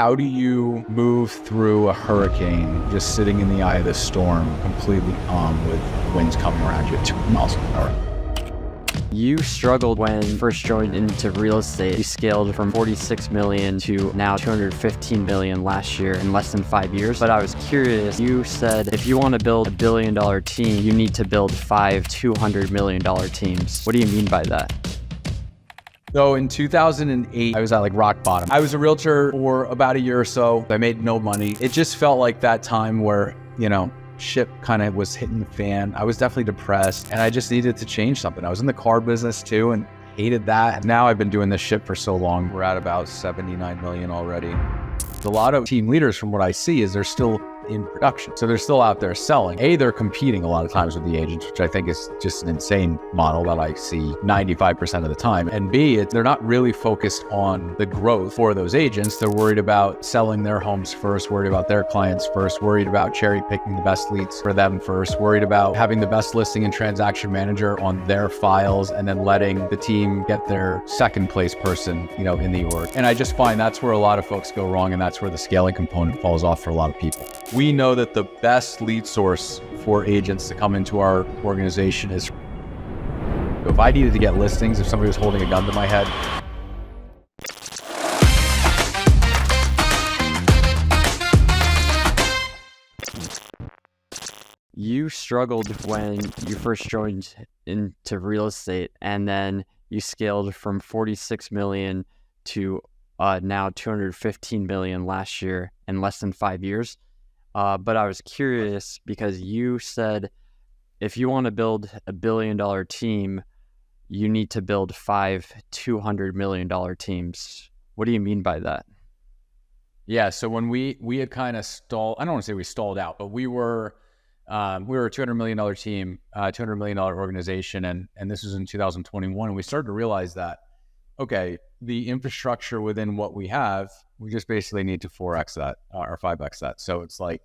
How do you move through a hurricane just sitting in the eye of the storm, completely calm with winds coming around you at 2 miles an hour? You struggled when you first joined into real estate. You scaled from 46 million to now 215 million last year in less than 5 years. But I was curious, you said if you want to build $1 billion team, you need to build 5 $200 million teams. What do you mean by that? So in 2008, I was at rock bottom. I was a realtor for about a year or so. I made no money. It just felt like that time where, shit kind of was hitting the fan. I was definitely depressed and I just needed to change something. I was in the car business too and hated that. Now I've been doing this shit for so long. We're at about 79 million already. A lot of team leaders, from what I see, is they're still in production. So they're still out there selling. A, they're competing a lot of times with the agents, which I think is just an insane model that I see 95% of the time. And B, they're not really focused on the growth for those agents. They're worried about selling their homes first, worried about their clients first, worried about cherry picking the best leads for them first, worried about having the best listing and transaction manager on their files, and then letting the team get their second place person, in the org. And I just find that's where a lot of folks go wrong, and that's where the scaling component falls off for a lot of people. We know that the best lead source for agents to come into our organization is, if I needed to get listings, if somebody was holding a gun to my head, You struggled when you first joined into real estate, and then you scaled from 46 million to now 215 million last year in less than 5 years. But I was curious because you said if you want to build $1 billion team, you need to build 5 $200 million teams. What do you mean by that? Yeah, so when we had kind of stalled, I don't want to say we stalled out, but we were a $200 million team, $200 million organization, and this was in 2021, and we started to realize that, okay, the infrastructure within what we have, we just basically need to 4x that or 5x that. So it's like,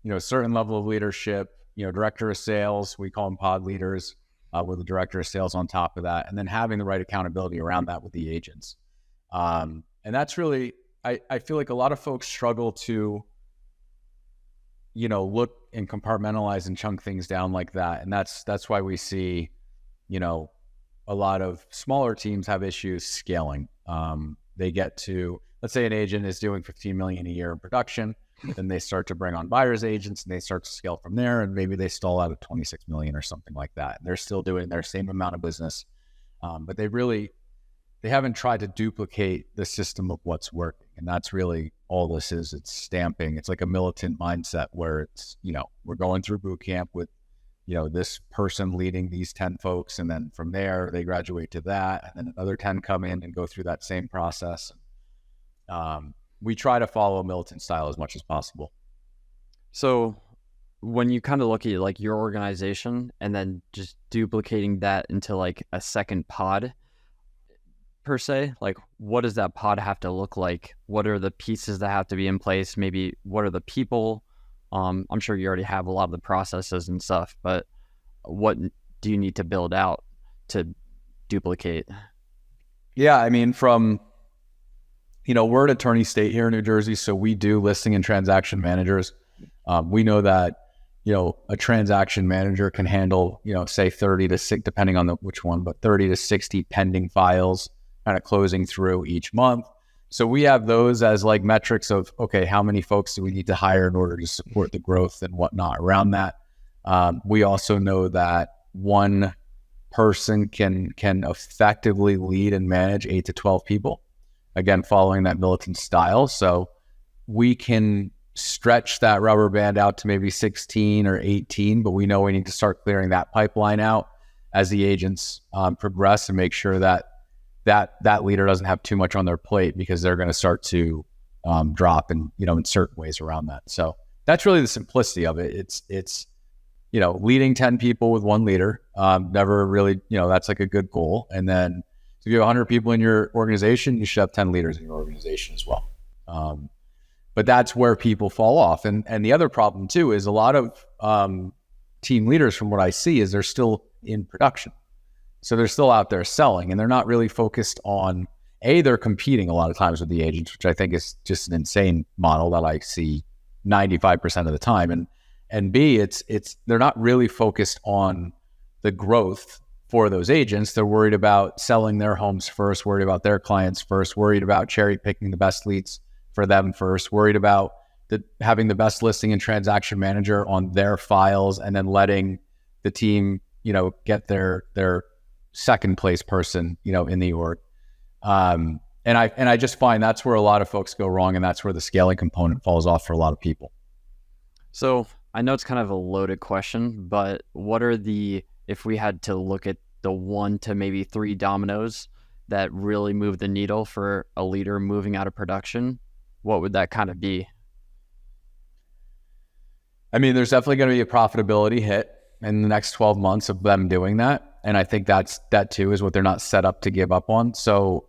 a certain level of leadership, director of sales, we call them pod leaders, with the director of sales on top of that, and then having the right accountability around that with the agents. And that's really, I feel like a lot of folks struggle to, look and compartmentalize and chunk things down like that. And that's why we see, a lot of smaller teams have issues scaling. They get to, let's say an agent is doing 15 million a year in production, then they start to bring on buyer's agents and they start to scale from there. And maybe they stall out at 26 million or something like that. And they're still doing their same amount of business. But they haven't tried to duplicate the system of what's working. And that's really all this is. It's stamping. It's like a militant mindset where it's, we're going through boot camp with, this person leading these 10 folks. And then from there, they graduate to that. And then another 10 come in and go through that same process. We try to follow a militant style as much as possible. So when you kind of look at your organization and then just duplicating that into a second pod per se, what does that pod have to look like? What are the pieces that have to be in place? Maybe what are the people? I'm sure you already have a lot of the processes and stuff, but what do you need to build out to duplicate? Yeah, I mean, we're an attorney state here in New Jersey, so we do listing and transaction managers. We know that, a transaction manager can handle, say 30 to 60, depending on which one, but 30 to 60 pending files kind of closing through each month. So we have those as metrics of, okay, how many folks do we need to hire in order to support the growth and whatnot around that. We also know that one person can effectively lead and manage 8 to 12 people. Again, following that militant style. So we can stretch that rubber band out to maybe 16 or 18, but we know we need to start clearing that pipeline out as the agents progress and make sure that leader doesn't have too much on their plate, because they're going to start to drop in certain ways around that. So that's really the simplicity of it. It's leading 10 people with one leader. Never really, that's a good goal. And then if you have 100 people in your organization, you should have 10 leaders in your organization as well. But that's where people fall off. And the other problem too is a lot of team leaders, from what I see, is they're still in production. So they're still out there selling, and they're not really focused on, they're competing a lot of times with the agents, which I think is just an insane model that I see 95% of the time. And B, it's they're not really focused on the growth for those agents. They're worried about selling their homes first, worried about their clients first, worried about cherry picking the best leads for them first, worried about having the best listing and transaction manager on their files, and then letting the team, get their second place person, in the org. And I just find that's where a lot of folks go wrong, and that's where the scaling component falls off for a lot of people. So I know it's kind of a loaded question, but what are if we had to look at the 1 to maybe 3 dominoes that really move the needle for a leader moving out of production, what would that kind of be? I mean, there's definitely going to be a profitability hit in the next 12 months of them doing that. And I think that too is what they're not set up to give up on. So,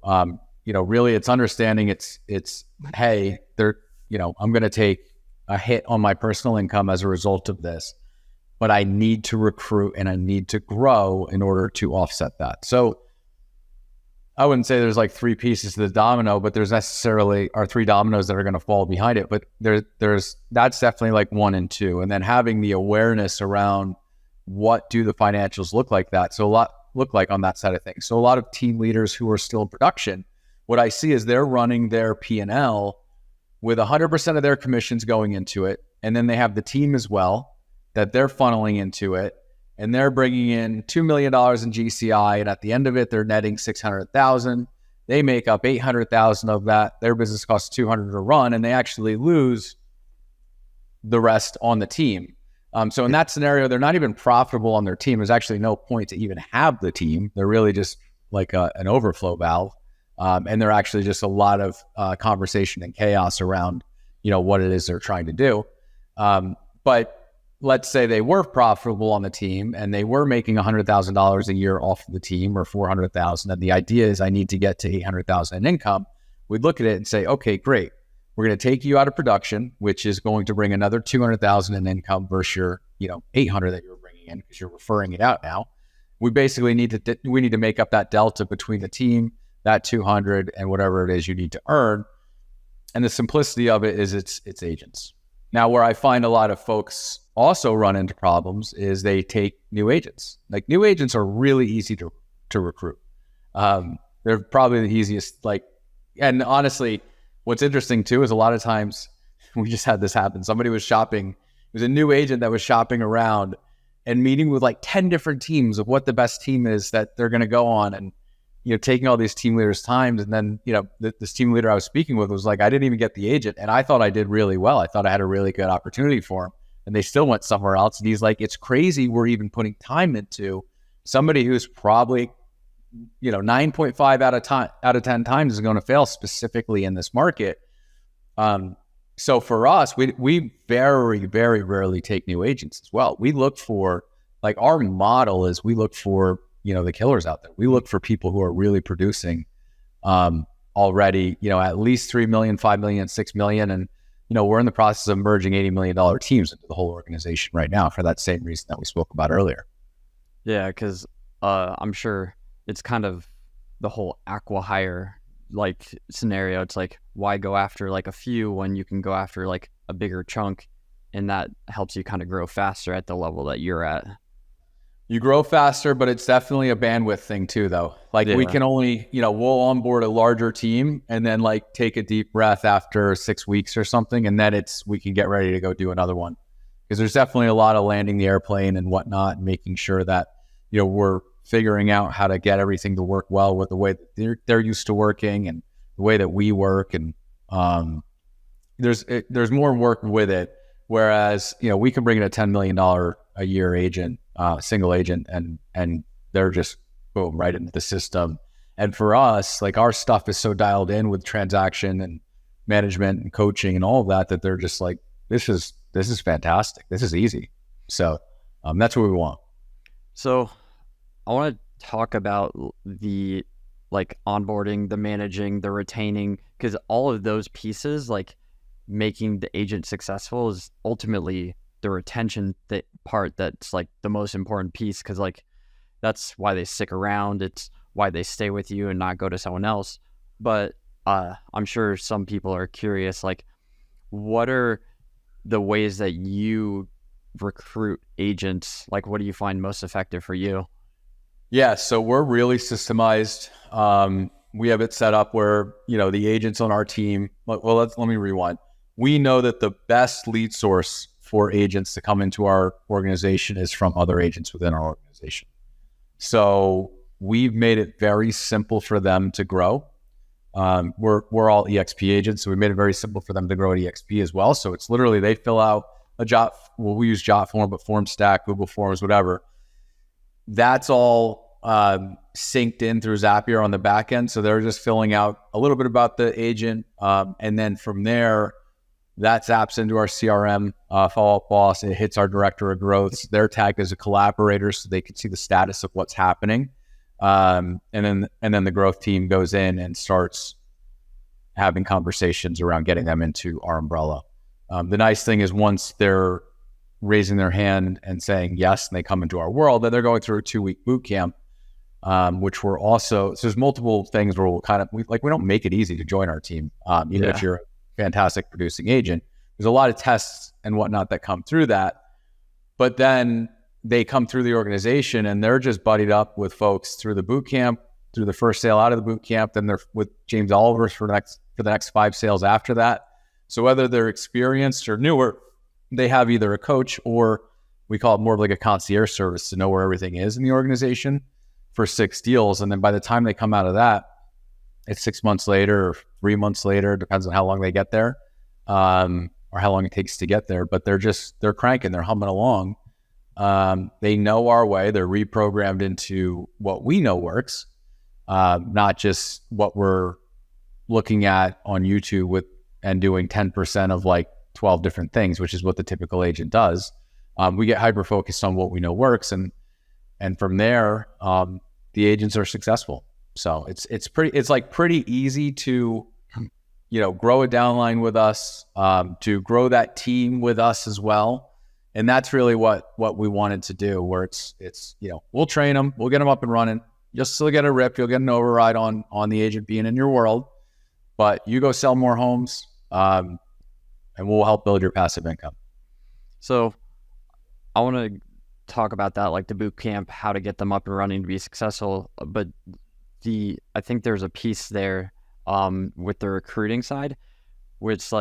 really it's understanding it's, hey, I'm going to take a hit on my personal income as a result of this, but I need to recruit and I need to grow in order to offset that. So I wouldn't say there's like 3 pieces to the domino, but there's necessarily are 3 dominoes that are going to fall behind it. But that's definitely like 1 and 2. And then having the awareness around what do the financials look like on that side of things. So a lot of team leaders who are still in production, what I see is they're running their P&L with 100% of their commissions going into it. And then they have the team as well that they're funneling into it. And they're bringing in $2 million in GCI, and at the end of it, they're netting $600,000. They make up $800,000 of that. Their business costs $200 to run, and they actually lose the rest on the team. So in that scenario, they're not even profitable on their team. There's actually no point to even have the team. They're really just like an overflow valve, and they're actually just a lot of conversation and chaos around, what it is they're trying to do. But let's say they were profitable on the team and they were making $100,000 a year off of the team, or $400,000. And the idea is I need to get to $800,000 in income. We'd look at it and say, okay, great. We're going to take you out of production, which is going to bring another $200,000 in income versus your, $800 that you were bringing in because you're referring it out now. We basically need to make up that delta between the team, that 200, and whatever it is you need to earn. And the simplicity of it is it's agents. Now, where I find a lot of folks also run into problems is they take new agents. Like, new agents are really easy to recruit. They're probably the easiest. And honestly, what's interesting too is a lot of times we just had this happen. Somebody was shopping. It was a new agent that was shopping around and meeting with like 10 different teams of what the best team is that they're going to go on, and taking all these team leaders' times. And then this team leader I was speaking with was like, I didn't even get the agent, and I thought I did really well. I thought I had a really good opportunity for him. And they still went somewhere else. And he's like, it's crazy we're even putting time into somebody who's probably, 9.5 out of 10 times is going to fail specifically in this market. So for us, we very, very rarely take new agents as well. We look for, our model is we look for, the killers out there. We look for people who are really producing already, at least 3 million, 5 million, 6 million. And we're in the process of merging $80 million teams into the whole organization right now for that same reason that we spoke about earlier. Yeah, because I'm sure it's kind of the whole acqui-hire scenario. It's like, why go after a few when you can go after a bigger chunk, and that helps you kind of grow faster at the level that you're at. You grow faster, but it's definitely a bandwidth thing too, though. We can only, we'll onboard a larger team and then take a deep breath after 6 weeks or something. And then we can get ready to go do another one. Because there's definitely a lot of landing the airplane and whatnot, and making sure that, we're figuring out how to get everything to work well with the way that they're used to working and the way that we work. And there's more work with it. Whereas, we can bring in a $10 million a year agent, single agent, and they're just boom, right into the system. And for us, our stuff is so dialed in with transaction and management and coaching and all of that, that they're just like, this is fantastic. This is easy. So that's what we want. So I want to talk about the onboarding, the managing, the retaining, because all of those pieces, making the agent successful, is ultimately the retention part that's the most important piece, because that's why they stick around. It's why they stay with you and not go to someone else. But I'm sure some people are curious, like, what are the ways that you recruit agents? Like, what do you find most effective for you? Yeah, so we're really systemized. We have it set up where, the agents on our team, well, let me rewind. We know that the best lead source for agents to come into our organization is from other agents within our organization. So we've made it very simple for them to grow. We're all EXP agents, so we made it very simple for them to grow at EXP as well. So it's literally they fill out a job. Well, we use JotForm, but FormStack, Google Forms, whatever. That's all synced in through Zapier on the back end. So they're just filling out a little bit about the agent, and then from there, that zaps into our CRM, follow-up boss. It hits our director of growth. They're tagged as a collaborator, so they can see the status of what's happening. And then the growth team goes in and starts having conversations around getting them into our umbrella. The nice thing is once they're raising their hand and saying yes, and they come into our world, then they're going through a 2-week boot camp, which we're also, so there's multiple things where we don't make it easy to join our team. Even if you're a fantastic producing agent, there's a lot of tests and whatnot that come through that, but then they come through the organization and they're just buddied up with folks through the boot camp, through the first sale out of the boot camp, then they're with James Oliver for the next 5 sales after that. So whether they're experienced or newer, they have either a coach or we call it more of like a concierge service to know where everything is in the organization for 6 deals. And then by the time they come out of that, it's 6 months later or 3 months later, depends on how long they get there, or how long it takes to get there. But they're cranking, they're humming along. They know our way. They're reprogrammed into what we know works, not just what we're looking at on YouTube and doing 10% of like 12 different things, which is what the typical agent does. We get hyper focused on what we know works, and from there, the agents are successful. So it's pretty easy to grow a downline with us, to grow that team with us as well. And that's really what we wanted to do, where it's we'll train them, we'll get them up and running. You'll still get a rip, you'll get an override on the agent being in your world, but you go sell more homes, and we'll help build your passive income. So I want to talk about that, like the boot camp, how to get them up and running to be successful. But I think there's a piece there with the recruiting side, which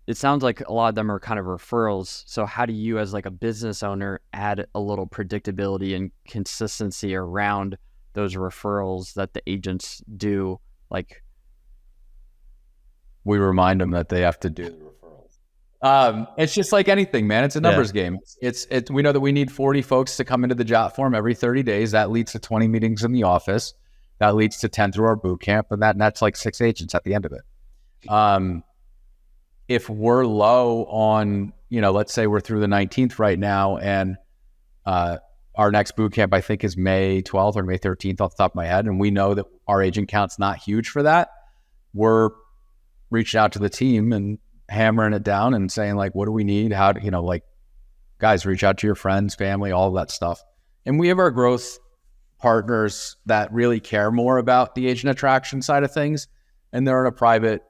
it sounds like a lot of them are kind of referrals. So how do you, as like a business owner, add a little predictability and consistency around those referrals that the agents do? Like, we remind them that they have to do the referrals. It's just like anything, man. It's a numbers game. We know that we need 40 folks to come into the JotForm every 30 days. That leads to 20 meetings in the office. That leads to 10 through our boot camp, and that's like 6 agents at the end of it. If we're low on, let's say we're through the 19th right now, and our next boot camp I think is May 12th or May 13th off the top of my head, and we know that our agent count's not huge for that, we're reaching out to the team and hammering it down and saying like, what do we need? How do, guys, reach out to your friends, family, all of that stuff. And we have our growth partners that really care more about the agent attraction side of things. And they're in a private,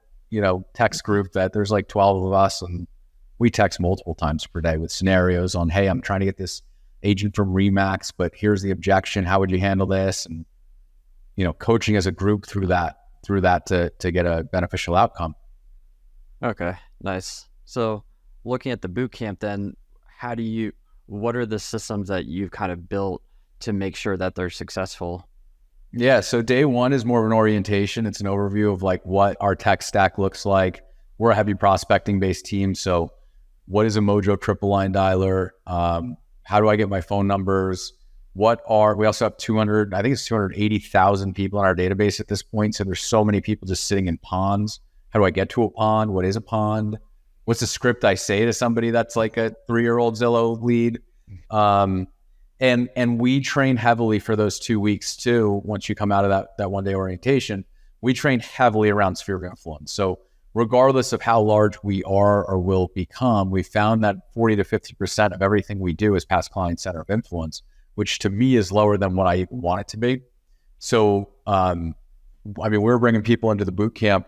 text group that there's like 12 of us, and we text multiple times per day with scenarios on, hey, I'm trying to get this agent from Remax, but here's the objection. How would you handle this? And, coaching as a group through that to get a beneficial outcome. Okay, nice. So looking at the boot camp, then what are the systems that you've kind of built to make sure that they're successful? Yeah, so day one is more of an orientation. It's an overview of like what our tech stack looks like. We're a heavy prospecting based team. So what is a Mojo triple line dialer? How do I get my phone numbers? We also have 280,000 people in our database at this point. So there's so many people just sitting in ponds. How do I get to a pond? What is a pond? What's the script I say to somebody that's like a 3-year-old Zillow lead? And we train heavily for those 2 weeks too. Once you come out of that 1-day orientation, we train heavily around sphere of influence. So regardless of how large we are or will become, we found that 40 to 50% of everything we do is past client center of influence, which to me is lower than what I want it to be. So I mean, we were bringing people into the boot camp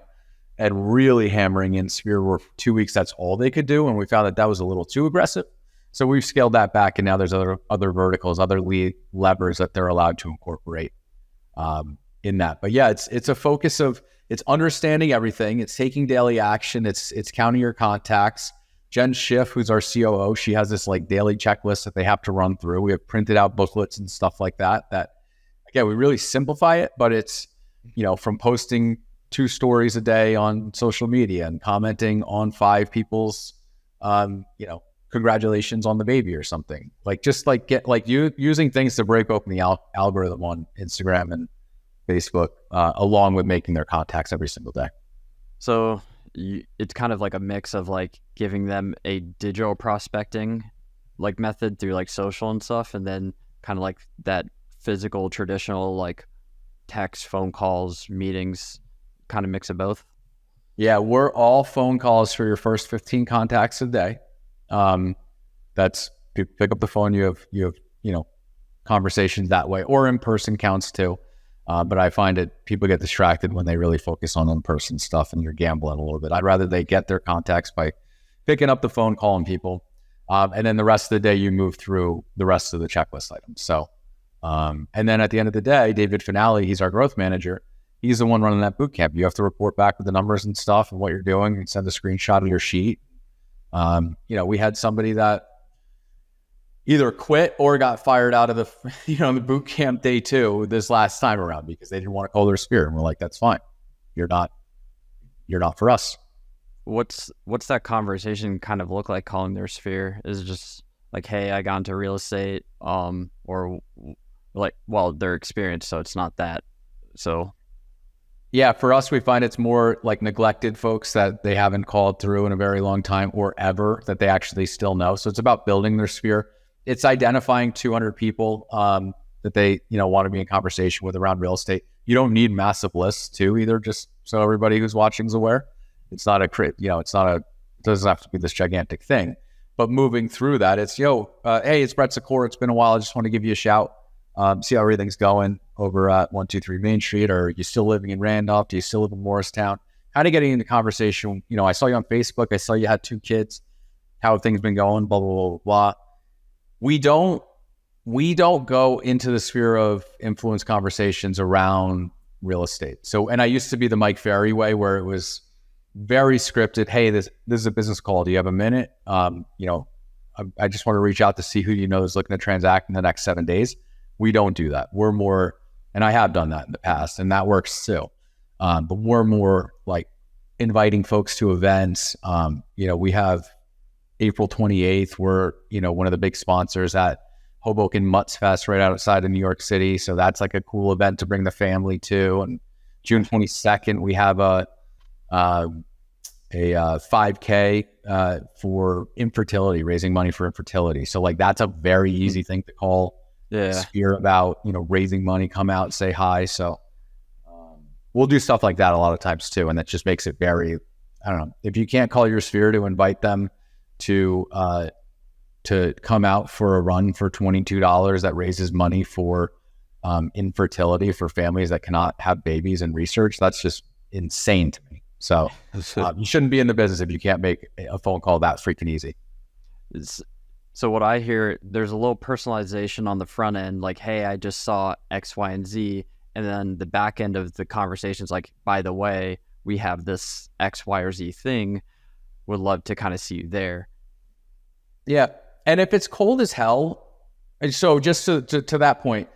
and really hammering in Sphere where for 2 weeks, that's all they could do. And we found that that was a little too aggressive. So we've scaled that back. And now there's other verticals, other lead levers that they're allowed to incorporate in that. But yeah, it's a focus of, it's understanding everything. It's taking daily action. It's counting your contacts. Jen Schiff, who's our COO, she has this like daily checklist that they have to run through. We have printed out booklets and stuff like that, again, we really simplify it, but it's, from posting 2 stories a day on social media and commenting on 5 people's, congratulations on the baby or something, like just like using things to break open the algorithm on Instagram and Facebook, along with making their contacts every single day. So it's kind of like a mix of like giving them a digital prospecting like method through like social and stuff, and then kind of like that physical traditional like text, phone calls, meetings, kind of mix of both. Yeah, we're all phone calls for your first 15 contacts a day. That's pick up the phone. You have conversations that way, or in-person counts too. But I find it, people get distracted when they really focus on in-person stuff and you're gambling a little bit. I'd rather they get their contacts by picking up the phone, calling people. And then the rest of the day, you move through the rest of the checklist items. So, and then at the end of the day, David Finale, he's our growth manager. He's the one running that boot camp. You have to report back with the numbers and stuff and what you're doing and send a screenshot of your sheet. We had somebody that either quit or got fired out of the, the boot camp day 2 this last time around because they didn't want to call their Sphere. And we're like, that's fine. You're not for us. What's that conversation kind of look like, calling their Sphere? Is it just like, hey, I got into real estate, or like, well, their experience, so it's not that. So yeah, for us, we find it's more like neglected folks that they haven't called through in a very long time or ever that they actually still know. So it's about building their Sphere. It's identifying 200 people that they, want to be in conversation with around real estate. You don't need massive lists too, either, just so everybody who's watching is aware. It doesn't have to be this gigantic thing. But moving through that, it's, hey, it's Brett Sikora. It's been a while. I just want to give you a shout. See how everything's going over at 123 Main Street. Or are you still living in Randolph? Do you still live in Morristown? Kind of getting into conversation. I saw you on Facebook. I saw you had 2 kids. How have things been going? Blah, blah, blah, blah. We don't go into the sphere of influence conversations around real estate. So, and I used to be the Mike Ferry way, where it was very scripted. Hey, this is a business call. Do you have a minute? I just want to reach out to see who is looking to transact in the next 7 days. We don't do that. We're more, and I have done that in the past, and that works too. But we're more like inviting folks to events. We have April 28th, we're, one of the big sponsors at Hoboken Mutts Fest right outside of New York City. So that's like a cool event to bring the family to. And June 22nd, we have a 5K for infertility, raising money for infertility. So like, that's a very easy thing to call Sphere about, raising money, come out, say hi. So we'll do stuff like that a lot of times too. And that just makes it very, I don't know, if you can't call your Sphere to invite them to come out for a run for $22 that raises money for infertility for families that cannot have babies and research, that's just insane to me. So you shouldn't be in the business if you can't make a phone call that freaking easy. So what I hear, there's a little personalization on the front end, like, hey, I just saw X, Y, and Z. And then the back end of the conversation's like, by the way, we have this X, Y, or Z thing. Would love to kind of see you there. Yeah. And if it's cold as hell, and so just to that point,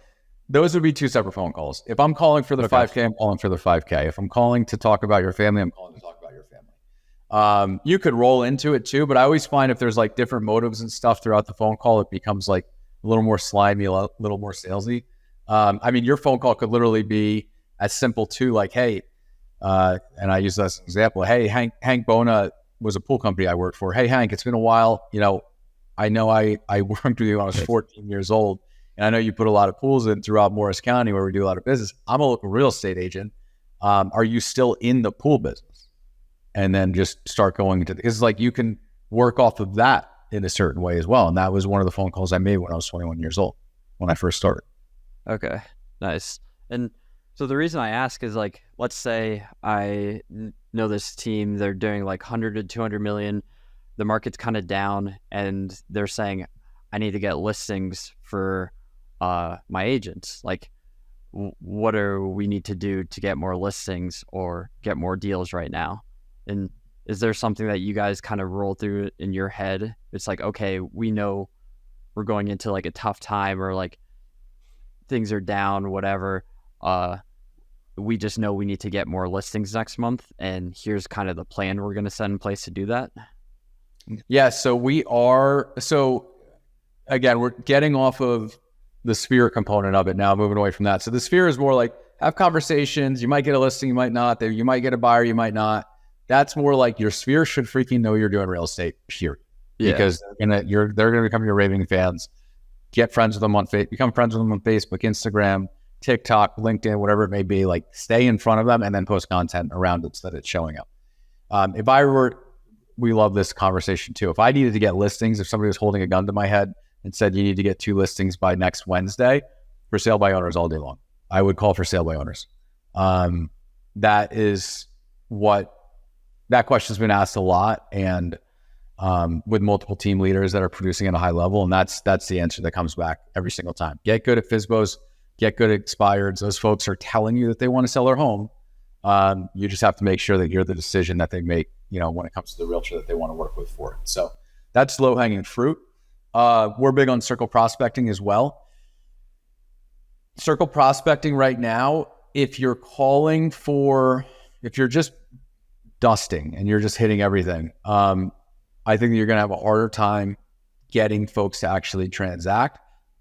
those would be 2 separate phone calls. If I'm calling for the 5K, I'm calling for the 5K. If I'm calling to talk about your family, I'm calling to talk about your family. You could roll into it too, but I always find if there's like different motives and stuff throughout the phone call, it becomes like a little more slimy, a little more salesy. Your phone call could literally be as simple to like, hey, and I use that as an example. Hey, Hank Bona was a pool company I worked for. Hey, Hank, it's been a while. I know I worked with you when I was 14 years old, and I know you put a lot of pools in throughout Morris County where we do a lot of business. I'm a local real estate agent. Are you still in the pool business? And then just start going into because like you can work off of that in a certain way as well. And that was one of the phone calls I made when I was 21 years old when I first started. Okay, nice. And So the reason I ask is like, let's say I know this team, they're doing like 100 to 200 million. The market's kind of down and they're saying, I need to get listings for my agents. Like, what do we need to do to get more listings or get more deals right now? And is there something that you guys kind of roll through in your head? It's like, okay, we know we're going into like a tough time or like things are down, whatever. We just know we need to get more listings next month. And here's kind of the plan we're going to set in place to do that. Yeah. So again, we're getting off of the sphere component of it now, moving away from that. So the sphere is more like have conversations. You might get a listing, you might not. You might get a buyer, you might not. That's more like your sphere should freaking know you're doing real estate, period. Yeah. Because they're gonna become your raving fans. Get friends with them become friends with them on Facebook, Instagram, TikTok, LinkedIn, whatever it may be. Like stay in front of them and then post content around it so that it's showing up. We love this conversation too. If I needed to get listings, if somebody was holding a gun to my head and said, you need to get 2 listings by next Wednesday, for sale by owners all day long, I would call for sale by owners. That question's been asked a lot, and with multiple team leaders that are producing at a high level. And that's the answer that comes back every single time. Get good at FSBOs, get good at expireds. Those folks are telling you that they want to sell their home. You just have to make sure that you're the decision that they make, when it comes to the realtor that they want to work with for it. So that's low hanging fruit. We're big on circle prospecting as well. Circle prospecting right now, if you're just dusting and you're just hitting everything, I think that you're going to have a harder time getting folks to actually transact.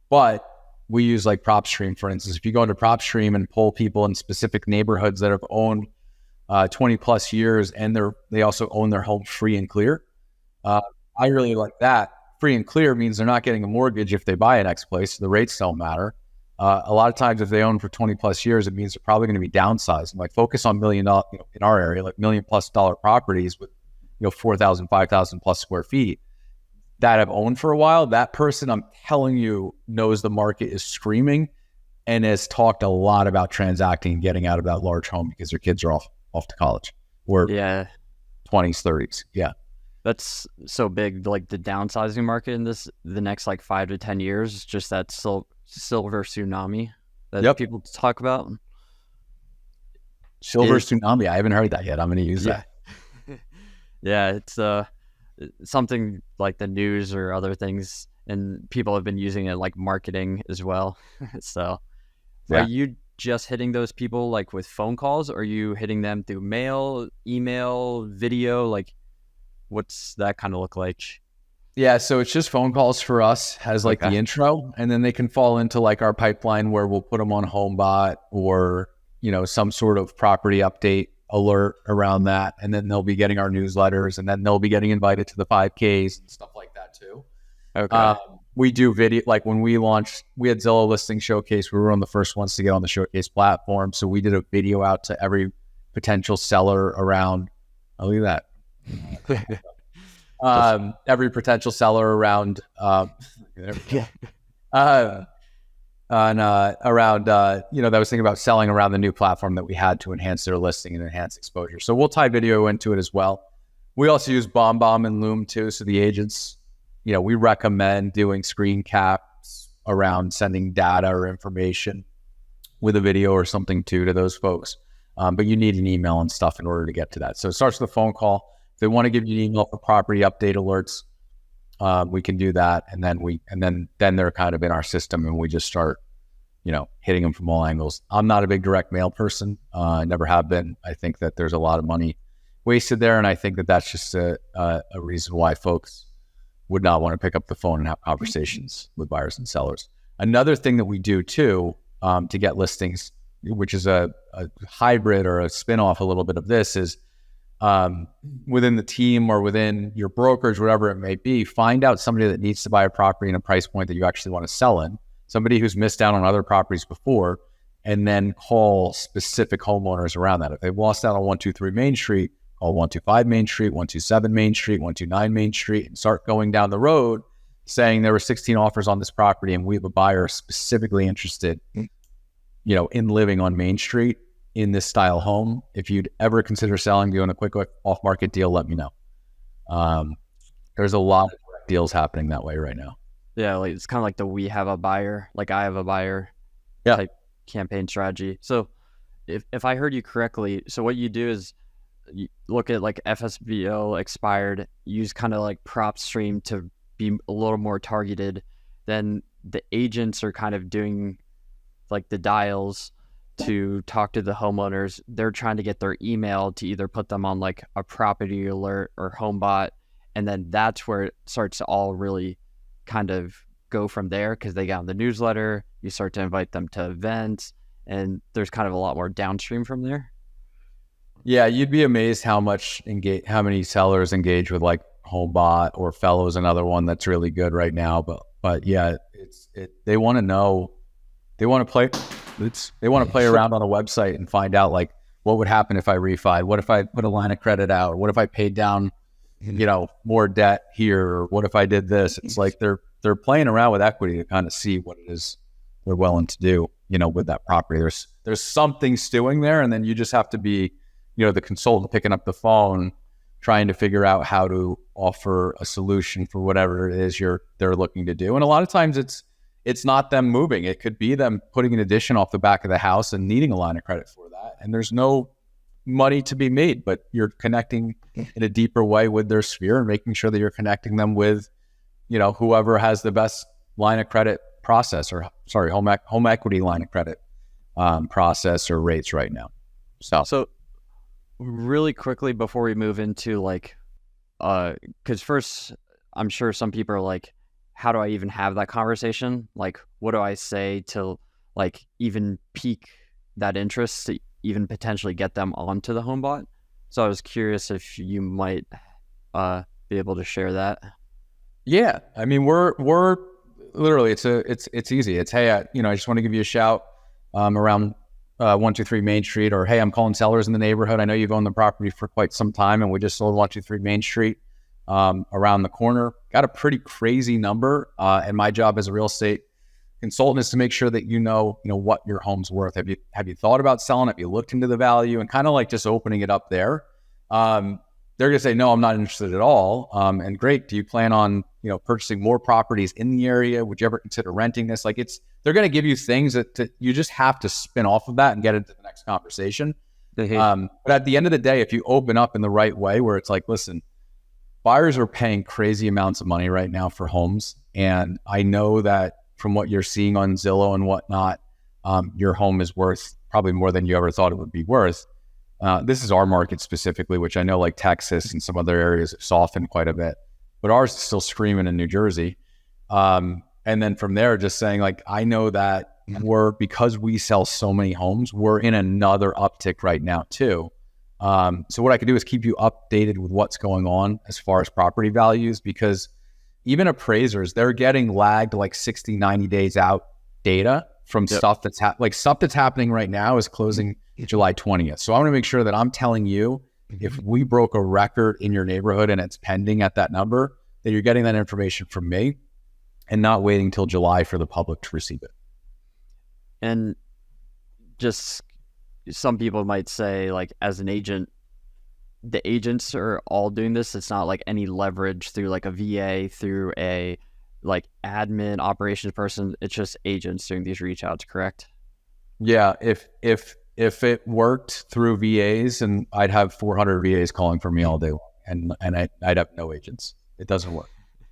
But we use like PropStream, for instance. If you go into PropStream and pull people in specific neighborhoods that have owned 20 plus years and they also own their home free and clear, I really like that. Free and clear means they're not getting a mortgage if they buy a next place. So the rates don't matter. A lot of times if they own for 20 plus years, it means they're probably going to be downsized. Like focus on $1 million, in our area, like $1 million+ properties with 4,000, 5,000 plus square feet that have owned for a while. That person, I'm telling you, knows the market is screaming and has talked a lot about transacting and getting out of that large home because their kids are off to college or 20s, 30s. Yeah. That's so big. Like the downsizing market in the next like 5 to 10 years is just that silver tsunami that people talk about. Silver tsunami. I haven't heard that yet. I'm going to use that. Yeah, it's something like the news or other things, and people have been using it like marketing as well. So, Are you just hitting those people like with phone calls, or are you hitting them through mail, email, video? Like, what's that kind of look like? Yeah, so it's just phone calls for us as like the intro, and then they can fall into like our pipeline where we'll put them on HomeBot or some sort of property update alert around that, and then they'll be getting our newsletters, and then they'll be getting invited to the 5Ks and stuff like that too. Okay. We do video, like when we launched, we had Zillow Listing Showcase. We were one of the first ones to get on the Showcase platform, so we did a video out to every potential seller around. Oh, look at that. Every potential seller around that was thinking about selling around the new platform that we had to enhance their listing and enhance exposure. So we'll tie video into it as well. We also use BombBomb and Loom too. So the agents, we recommend doing screen caps around sending data or information with a video or something too to those folks. But you need an email and stuff in order to get to that. So it starts with a phone call. If they want to give you an email for property update alerts, we can do that, and then they're kind of in our system, and we just start, hitting them from all angles. I'm not a big direct mail person. I never have been. I think that there's a lot of money wasted there, and I think that that's just a reason why folks would not want to pick up the phone and have conversations with buyers and sellers. Another thing that we do too, to get listings, which is a hybrid or a spinoff a little bit of this, is within the team or within your brokerage, whatever it may be, find out somebody that needs to buy a property in a price point that you actually want to sell in, somebody who's missed out on other properties before, and then call specific homeowners around that. If they've lost out on 123 Main Street, call 125 Main Street, 127 Main Street, 129 Main Street, and start going down the road saying there were 16 offers on this property and we have a buyer specifically interested in living on Main Street in this style home. If you'd ever consider selling, doing a quick off-market deal, let me know. There's a lot of deals happening that way right now. Yeah, like it's kind of like the we have a buyer, like I have a buyer type campaign strategy. So if I heard you correctly, so what you do is you look at like FSBO expired, use kind of like prop stream to be a little more targeted. Then the agents are kind of doing like the dials to talk to the homeowners. They're trying to get their email to either put them on like a property alert or HomeBot. And then that's where it starts to all really kind of go from there, because they got on the newsletter, you start to invite them to events, and there's kind of a lot more downstream from there. Yeah, you'd be amazed how many sellers engage with like HomeBot, or Fellows, another one that's really good right now. But yeah, they want to know, they want to play around on a website and find out like what would happen if I refied, what if I put a line of credit out, or what if I paid down more debt here, or what if I did this. It's like they're playing around with equity to kind of see what it is they're willing to do with that property. There's something stewing there, and then you just have to be the consultant picking up the phone, trying to figure out how to offer a solution for whatever it is they're looking to do. And a lot of times it's not them moving. It could be them putting an addition off the back of the house and needing a line of credit for that, and there's no money to be made, but you're connecting in a deeper way with their sphere and making sure that you're connecting them with whoever has the best line of credit process, or home equity line of credit process or rates right now. So really quickly before we move into like because first I'm sure some people are like, how do I even have that conversation? Like, what do I say to like even pique that interest to even potentially get them onto the HomeBot? So I was curious if you might be able to share that. Yeah, I mean, we're literally it's easy. It's, hey, I just want to give you a shout around 123 Main Street, or hey, I'm calling sellers in the neighborhood. I know you've owned the property for quite some time, and we just sold 123 Main Street around the corner. Got a pretty crazy number, and my job as a real estate consultant is to make sure that what your home's worth. Have you thought about selling? Have you looked into the value? And kind of like just opening it up there. They're gonna say, no, I'm not interested at all. And great, do you plan on purchasing more properties in the area? Would you ever consider renting this? Like they're gonna give you things that you just have to spin off of that and get into the next conversation. But at the end of the day, if you open up in the right way, where it's like, listen, buyers are paying crazy amounts of money right now for homes, and I know that from what you're seeing on Zillow and whatnot, your home is worth probably more than you ever thought it would be worth. This is our market specifically, which I know like Texas and some other areas have softened quite a bit, but ours is still screaming in New Jersey. And then from there, just saying like, I know that because we sell so many homes, we're in another uptick right now too. So what I can do is keep you updated with what's going on as far as property values, because even appraisers, they're getting lagged like 60, 90 days out data from stuff that's stuff that's happening right now is closing July 20th. So I want to make sure that I'm telling you, if we broke a record in your neighborhood and it's pending at that number, that you're getting that information from me and not waiting till July for the public to receive it. And just some people might say, like, as an agent, the agents are all doing this. It's not like any leverage through like a VA, through a like admin operations person. It's just agents doing these reach outs, correct? Yeah. If it worked through VAs, and I'd have 400 VAs calling for me all day long, and I'd have no agents. It doesn't work.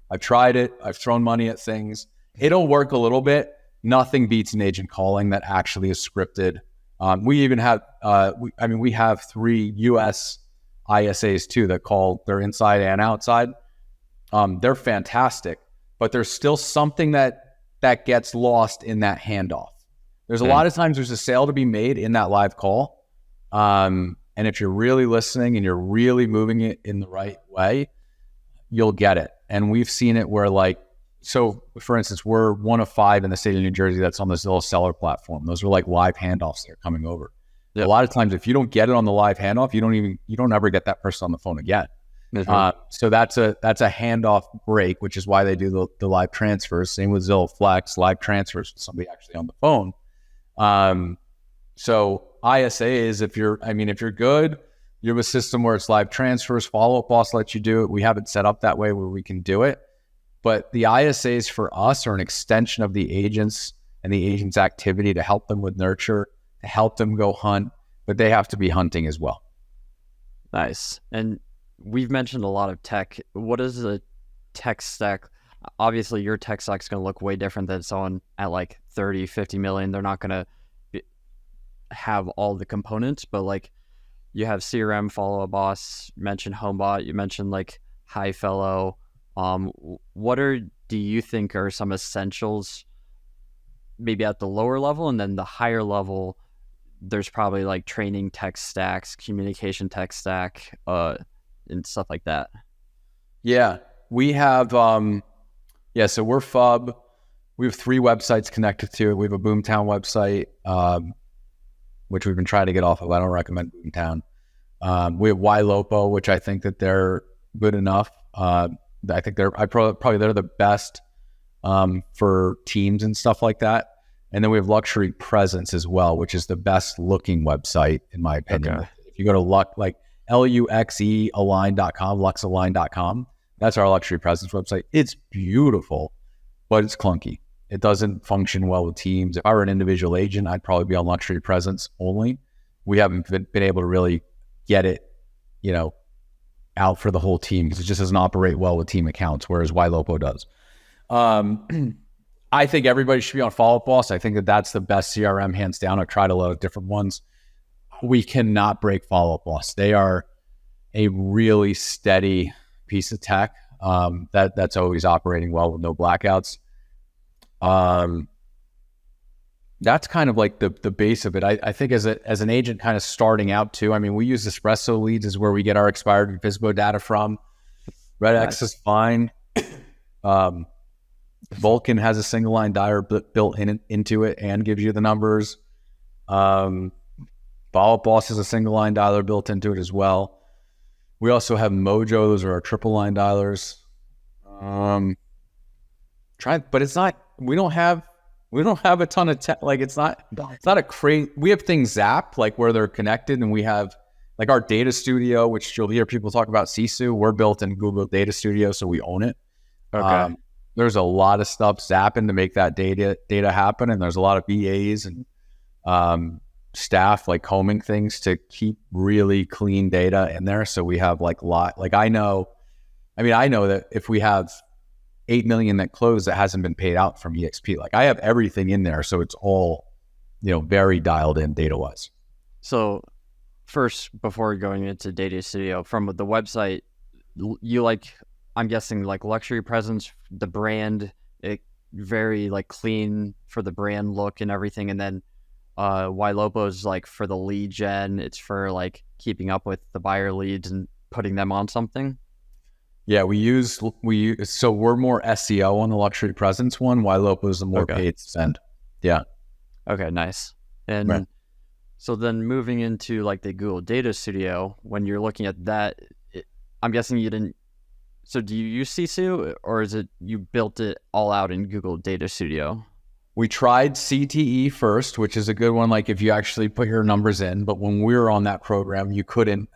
I've tried it. I've thrown money at things. It'll work a little bit. Nothing beats an agent calling that actually is scripted. We even have, we have 3 US ISAs too that call their inside and outside. They're fantastic, but there's still something that gets lost in that handoff. There's a lot of times there's a sale to be made in that live call. And if you're really listening and you're really moving it in the right way, you'll get it. And we've seen it where so for instance, we're 1 of 5 in the state of New Jersey that's on the Zillow seller platform. Those are like live handoffs that are coming over. Yep. A lot of times, if you don't get it on the live handoff, you don't ever get that person on the phone again. So that's a handoff break, which is why they do the live transfers. Same with Zillow Flex, live transfers with somebody actually on the phone. So ISA is if you're good, you have a system where it's live transfers, follow-up boss lets you do it. We have it set up that way where we can do it. But the ISAs for us are an extension of the agents and the agent's activity to help them with nurture, to help them go hunt, but they have to be hunting as well. Nice. And we've mentioned a lot of tech. What is the tech stack? Obviously, your tech stack is going to look way different than someone at like 30, 50 million. They're not going to have all the components, but like you have CRM, follow-up boss, you mentioned HomeBot, you mentioned like HighFellow. Do you think are some essentials maybe at the lower level, and then the higher level, there's probably like training tech stacks, communication tech stack, and stuff like that? Yeah, we have, so we're FUB. We have 3 websites connected to it. We have a Boomtown website, which we've been trying to get off of. I don't recommend Boomtown. We have YLOPO, which I think that they're good enough. I think they're the best for teams and stuff like that. And then we have Luxury Presence as well, which is the best looking website in my opinion. Okay. If you go to LUXEalign.com, luxalign.com, that's our Luxury Presence website. It's beautiful, but it's clunky. It doesn't function well with teams. If I were an individual agent, I'd probably be on Luxury Presence only. We haven't been able to really get it, out for the whole team because it just doesn't operate well with team accounts, whereas YLOPO does. I think everybody should be on Follow Up Boss. I think that that's the best CRM hands down. I've tried a lot of different ones. We cannot break Follow Up Boss. They are a really steady piece of tech that's always operating well with no blackouts. That's kind of like the base of it. I think as an agent kind of starting out too, we use Espresso leads is where we get our expired Visbo data from. RedX is fine. Vulcan has a single line dialer built into it and gives you the numbers. Follow Up Boss has a single line dialer built into it as well. We also have Mojo. Those are our triple line dialers. But it's not. We don't have a ton of tech. Like it's not a crazy. We have things Zap like where they're connected, and we have like our data studio, which you'll hear people talk about. Sisu, we're built in Google Data Studio, so we own it. Okay. There's a lot of stuff zapping to make that data happen, and there's a lot of VAs and staff like combing things to keep really clean data in there. So we have I know that if we have 8 million that closed that hasn't been paid out from EXP, like I have everything in there, so it's all very dialed in data wise. So first, before going into Data Studio, from the website, I'm guessing like Luxury Presence, the brand, it very like clean for the brand look and everything, and then YLOPO is like for the lead gen. It's for like keeping up with the buyer leads and putting them on something. Yeah, so we're more SEO on the Luxury Presence one. YLOPO is the more paid spend. Yeah. Okay, nice. And so then moving into like the Google Data Studio, when you're looking at that, I'm guessing you didn't. So do you use Sisu, or is it you built it all out in Google Data Studio? We tried CTE first, which is a good one. Like if you actually put your numbers in, but when we were on that program, you couldn't.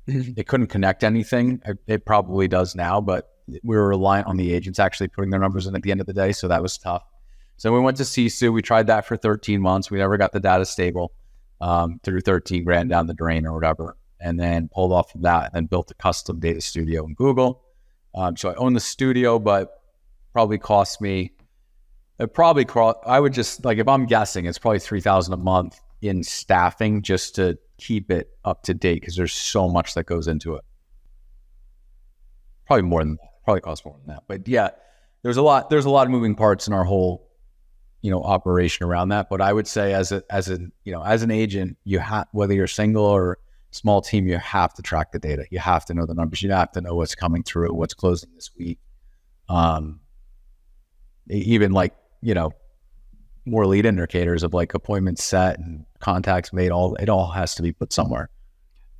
It couldn't connect anything. It probably does now, but we were reliant on the agents actually putting their numbers in at the end of the day, so that was tough. So we went to Sisu. We tried that for 13 months. We never got the data stable. Threw 13 grand down the drain or whatever, and then pulled off of that and then built a custom data studio in Google. So I own the studio, but probably cost me. I would just if I'm guessing, it's probably $3,000 a month in staffing just to keep it up to date because there's so much that goes into it. Probably more than that. Probably costs more than that. But yeah, there's a lot of moving parts in our whole, operation around that. But I would say as an agent, you have, whether you're single or small team, you have to track the data. You have to know the numbers. You have to know what's coming through, what's closing this week. Even more lead indicators of like appointments set and contacts made, it all has to be put somewhere.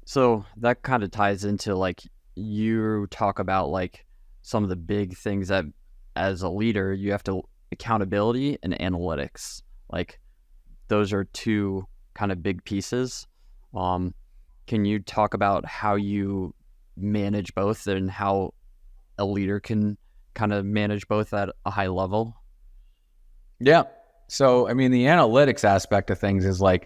So that kind of ties into like you talk about like some of the big things that as a leader you have to accountability and analytics. Like those are two kind of big pieces. Can you talk about how you manage both and how a leader can kind of manage both at a high level? Yeah. So, I mean, the analytics aspect of things is I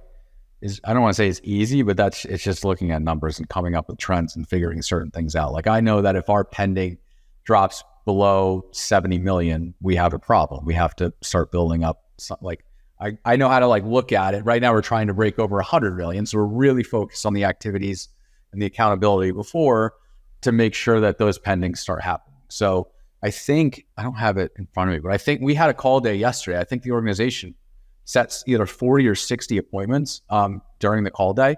don't want to say it's easy, but it's just looking at numbers and coming up with trends and figuring certain things out. Like, I know that if our pending drops below 70 million, we have a problem. We have to start building up I know how to look at it. Right now we're trying to break over 100 million. So we're really focused on the activities and the accountability before to make sure that those pendings start happening. So I think, I don't have it in front of me, but I think we had a call day yesterday. I think the organization sets either 40 or 60 appointments during the call day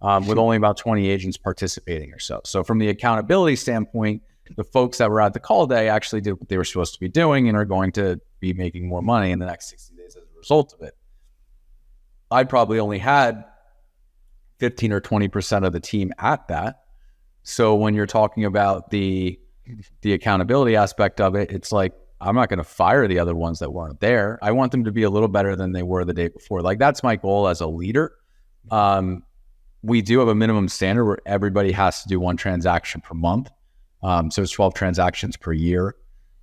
with only about 20 agents participating or so. So from the accountability standpoint, the folks that were at the call day actually did what they were supposed to be doing and are going to be making more money in the next 60 days as a result of it. I probably only had 15 or 20% of the team at that. So when you're talking about the accountability aspect of it, it's like, I'm not going to fire the other ones that weren't there. I want them to be a little better than they were the day before. Like, that's my goal as a leader. We do have a minimum standard where everybody has to do 1 transaction per month. So it's 12 transactions per year.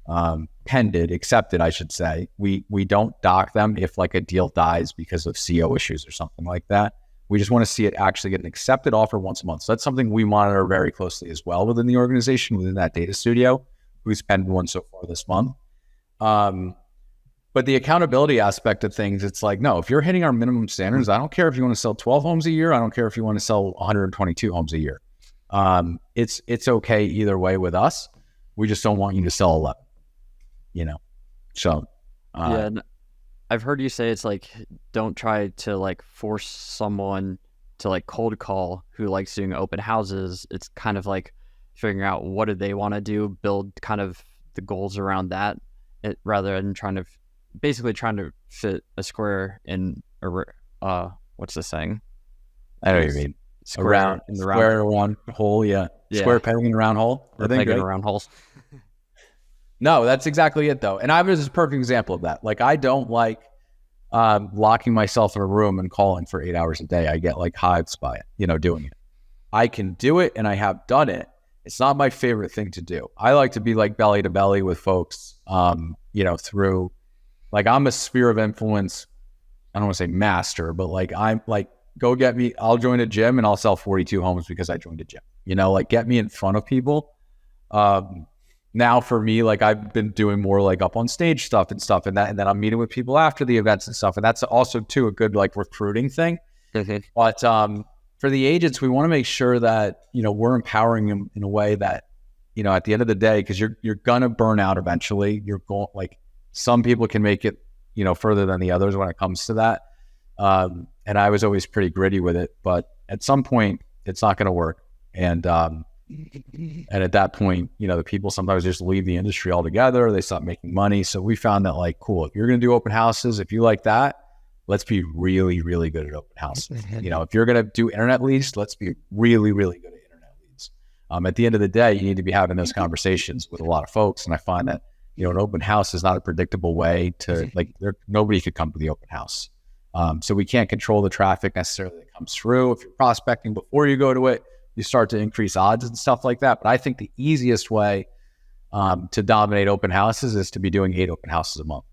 Accepted, I should say. We don't dock them if like a deal dies because of CO issues or something like that. We just want to see it actually get an accepted offer once a month. So that's something we monitor very closely as well within the organization, within that data studio. Who's penned one so far this month. But the accountability aspect of things, it's like, no, if you're hitting our minimum standards, I don't care if you want to sell 12 homes a year. I don't care if you want to sell 122 homes a year. It's okay either way with us. We just don't want you to sell 11, So, yeah, and I've heard you say it's like, don't try to like force someone to like cold call who likes doing open houses. It's kind of like figuring out what do they want to do, build kind of the goals around that, rather than trying to fit a square in what's the saying? I know what you mean. Square round hole, yeah. Square pegging in a round hole. Pegging in round holes. No, that's exactly it though. And I was a perfect example of that. Like, I don't like locking myself in a room and calling for 8 hours a day. I get like hives by it, doing it. I can do it and I have done it. It's not my favorite thing to do. I like to be like belly to belly with folks, through, like, I'm a sphere of influence. I don't want to say master, but like, I'm like, go get me, I'll join a gym and I'll sell 42 homes because I joined a gym, like, get me in front of people. Now for me, like, I've been doing more like up on stage stuff, and then I'm meeting with people after the events and stuff. And that's also too a good like recruiting thing. Mm-hmm. But, for the agents, we want to make sure that, we're empowering them in a way that, at the end of the day, because you're going to burn out eventually. You're going, like, some people can make it, further than the others when it comes to that. And I was always pretty gritty with it, but at some point it's not going to work. And at that point, the people sometimes just leave the industry altogether. Or they stop making money. So we found that, like, cool, if you're going to do open houses, if you like that, let's be really, really good at open houses. If you're going to do internet leads, let's be really, really good at internet leads. At the end of the day, you need to be having those conversations with a lot of folks. And I find that, an open house is not a predictable way to, like, nobody could come to the open house. So we can't control the traffic necessarily that comes through. If you're prospecting before you go to it, you start to increase odds and stuff like that. But I think the easiest way to dominate open houses is to be doing 8 open houses a month.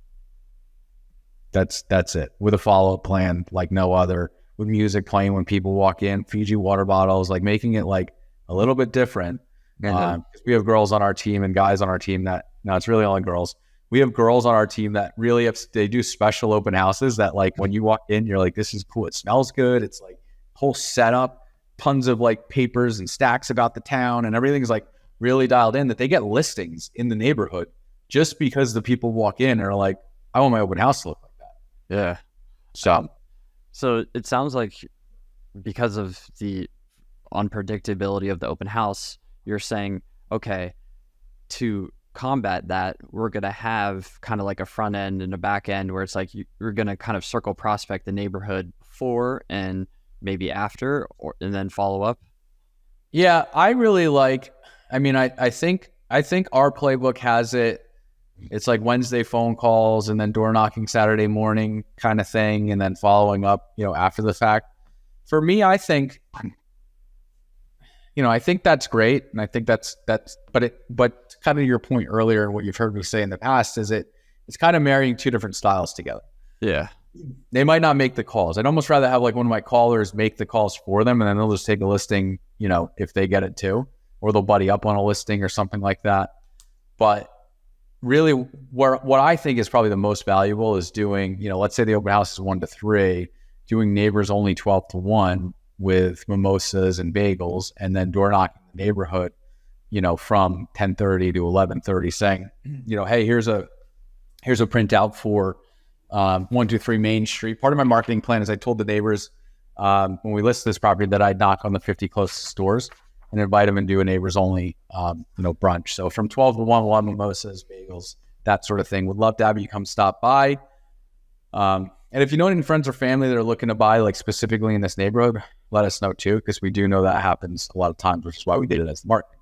That's it, with a follow-up plan like no other, with music playing when people walk in, Fiji water bottles, like making it like a little bit different. Because we have girls on our team and guys on our team that, no, it's really only girls. We have girls on our team that really they do special open houses that, like, when you walk in, you're like, this is cool. It smells good. It's like whole setup, tons of like papers and stacks about the town, and everything's like really dialed in, that they get listings in the neighborhood just because the people walk in and are like, I want my open house to look like that. Yeah. So it sounds like because of the unpredictability of the open house, you're saying, okay, to combat that, we're going to have kind of like a front end and a back end where it's like you're going to kind of circle prospect the neighborhood before and maybe after, and then follow up. Yeah, I really like, I think our playbook has it It's like Wednesday phone calls and then door knocking Saturday morning kind of thing, and then following up, after the fact. For me, I think, I think that's great, and I think but kind of your point earlier, and what you've heard me say in the past is it's kind of marrying two different styles together. Yeah. They might not make the calls. I'd almost rather have like one of my callers make the calls for them, and then they'll just take a listing, if they get it too, or they'll buddy up on a listing or something like that. But really, what I think is probably the most valuable is doing, let's say the open house is 1 to 3, doing neighbors only 12 to 1 with mimosas and bagels, and then door knocking the neighborhood, from 10:30 to 11:30, saying, hey, here's a printout for 123 Main Street. Part of my marketing plan is I told the neighbors when we listed this property that I'd knock on the 50 closest stores and invite them and do a neighbors only, brunch. So from 12 to 1, a lot of mimosas, bagels, that sort of thing. Would love to have you come stop by. And if you know any friends or family that are looking to buy, like specifically in this neighborhood, let us know too, because we do know that happens a lot of times, which is why we did it as the marketing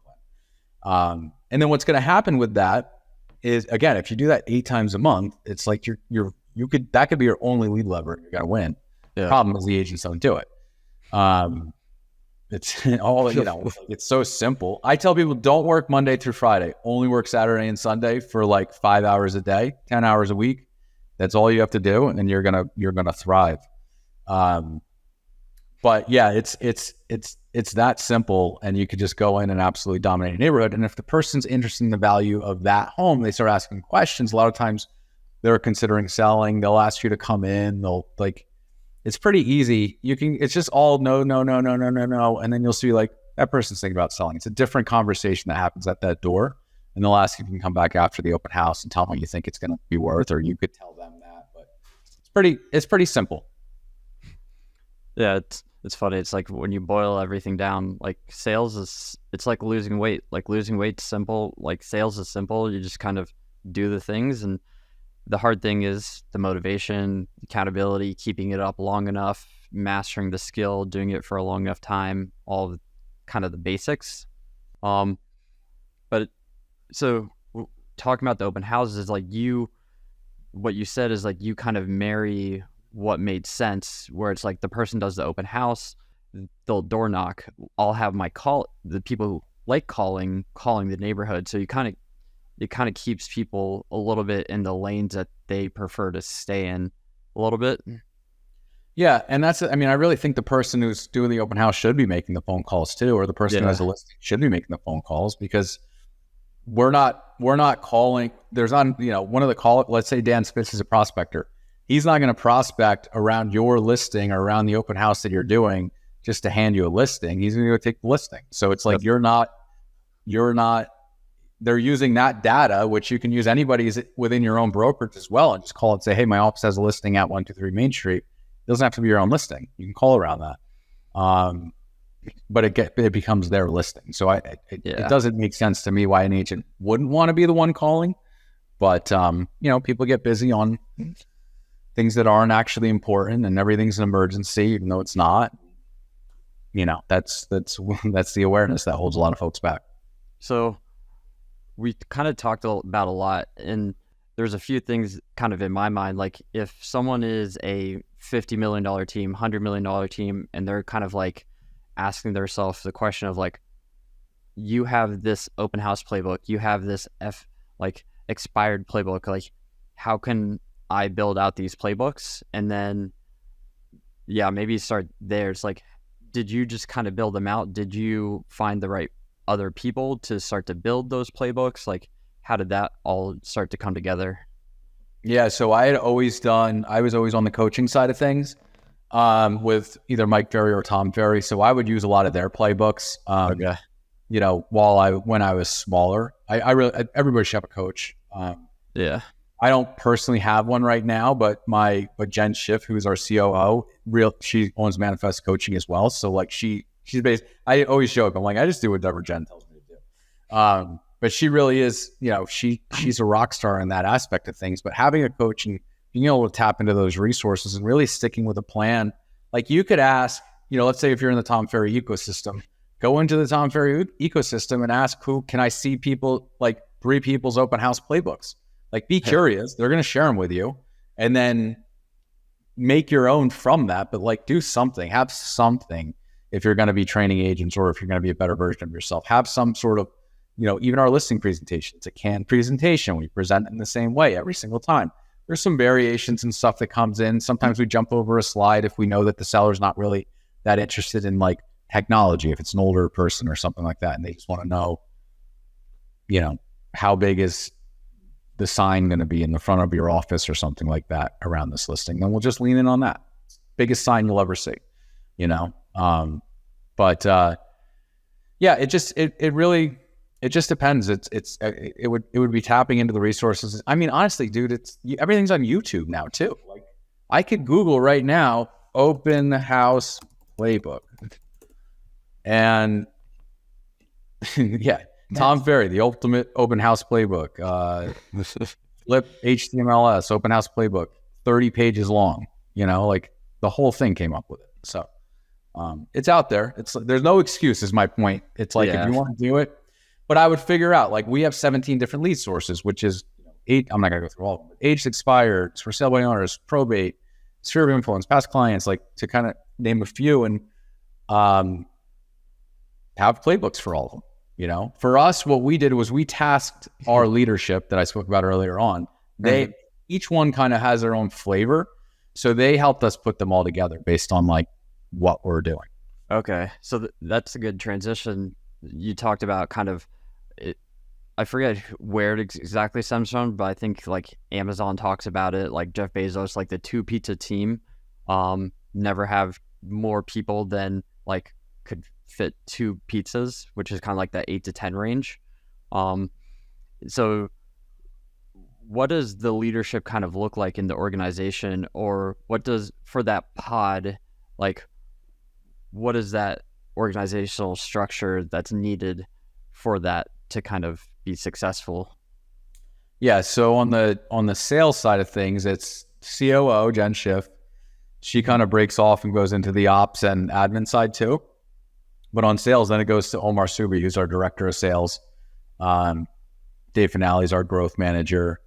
plan. And then what's going to happen with that is, again, if you do that 8 times a month, it's like that could be your only lead lever. You're going to win. Yeah. The problem is the agents don't do it. It's all, it's so simple. I tell people, don't work Monday through Friday, only work Saturday and Sunday for like 5 hours a day, 10 hours a week. That's all you have to do. And you're going to thrive. But yeah, it's that simple, and you could just go in and absolutely dominate a neighborhood. And if the person's interested in the value of that home, they start asking questions. A lot of times they're considering selling. They'll ask you to come in. It's pretty easy. It's just all no. And then you'll see like that person's thinking about selling. It's a different conversation that happens at that door. And they'll ask if you can come back after the open house and tell them what you think it's going to be worth, or you could tell them that. But it's pretty simple. Yeah, it's funny. It's like when you boil everything down, like it's like losing weight. Like losing weight's simple. Like sales is simple. You just kind of do the things, and the hard thing is the motivation, accountability, keeping it up long enough, mastering the skill, doing it for a long enough time, all kind of the basics. But so talking about the open houses is like what you said is like you kind of marry what made sense, where it's like the person does the open house, they'll door knock. I'll have the people who like calling the neighborhood. So it kind of keeps people a little bit in the lanes that they prefer to stay in a little bit. Yeah. And I really think the person who's doing the open house should be making the phone calls too, or the person who has a listing should be making the phone calls, because we're not calling. There's not, one of the let's say Dan Spitz is a prospector. He's not going to prospect around your listing or around the open house that you're doing just to hand you a listing. He's going to go take the listing. So it's like, you're not, they're using that data, which you can use anybody's within your own brokerage as well, and just call and say, hey, my office has a listing at 123 Main Street. It doesn't have to be your own listing. You can call around that. But it becomes their listing. So it doesn't make sense to me why an agent wouldn't want to be the one calling. But, people get busy on things that aren't actually important, and everything's an emergency, even though it's not. That's the awareness that holds a lot of folks back. So we kind of talked about a lot, and there's a few things kind of in my mind. Like if someone is a $50 million team, $100 million team, and they're kind of like asking themselves the question of like, you have this open house playbook, you have this expired playbook, like how can I build out these playbooks? And then, maybe start there. It's like, did you just kind of build them out? Did you find the right other people to start to build those playbooks? Like, how did that all start to come together? Yeah, so I was always on the coaching side of things with either Mike Ferry or Tom Ferry. So I would use a lot of their playbooks. When I was smaller, everybody should have a coach. I don't personally have one right now, but Jen Schiff, who's our COO, she owns Manifest Coaching as well. So like she's based. I always joke, I'm like, I just do whatever Jen tells me to do. But she really is, she's a rock star in that aspect of things. But having a coach and being able to tap into those resources and really sticking with a plan, like you could ask, let's say if you're in the Tom Ferry ecosystem, go into the Tom Ferry ecosystem and ask, who can I see people, like 3 people's open house playbooks? Like, be curious. They're going to share them with you, and then make your own from that. But like, do something, have something. If you're going to be training agents, or if you're going to be a better version of yourself, have some sort of, even our listing presentation, it's a canned presentation. We present it in the same way every single time. There's some variations and stuff that comes in. Sometimes we jump over a slide if we know that the seller's not really that interested in like technology, if it's an older person or something like that, and they just want to know, how big is the sign going to be in the front of your office or something like that around this listing. Then we'll just lean in on that. Biggest sign you'll ever see, it just depends. It would be tapping into the resources. I mean, honestly, dude, everything's on YouTube now too. Like, I could Google right now, open house playbook, and yeah, Tom Ferry, the ultimate open house playbook, flip HTMLS open house playbook, 30 pages long, like the whole thing came up with it. So, it's out there. There's no excuse is my point. It's like, if you want to do it, but I would figure out, like, we have 17 different lead sources, which is 8. I'm not going to go through all of them. Aged expired, for sale by owners, probate, sphere of influence, past clients, like, to kind of name a few, and have playbooks for all of them. For us, what we did was we tasked our leadership that I spoke about earlier on. Each one kind of has their own flavor. So they helped us put them all together based on like what we're doing. Okay. So that's a good transition. You talked about kind of, I forget where it exactly stems from, but I think like Amazon talks about it, like Jeff Bezos, like the 2 pizza team, never have more people than like could fit 2 pizzas, which is kind of like that 8 to 10 range. So what does the leadership kind of look like in the organization, or what does, for that pod, like, what is that organizational structure that's needed for that to kind of be successful? Yeah. So on the sales side of things, it's COO, Jen Schiff. She kind of breaks off and goes into the ops and admin side too. But on sales, then it goes to Omar Subi, who's our director of sales. Dave Finale is our growth manager.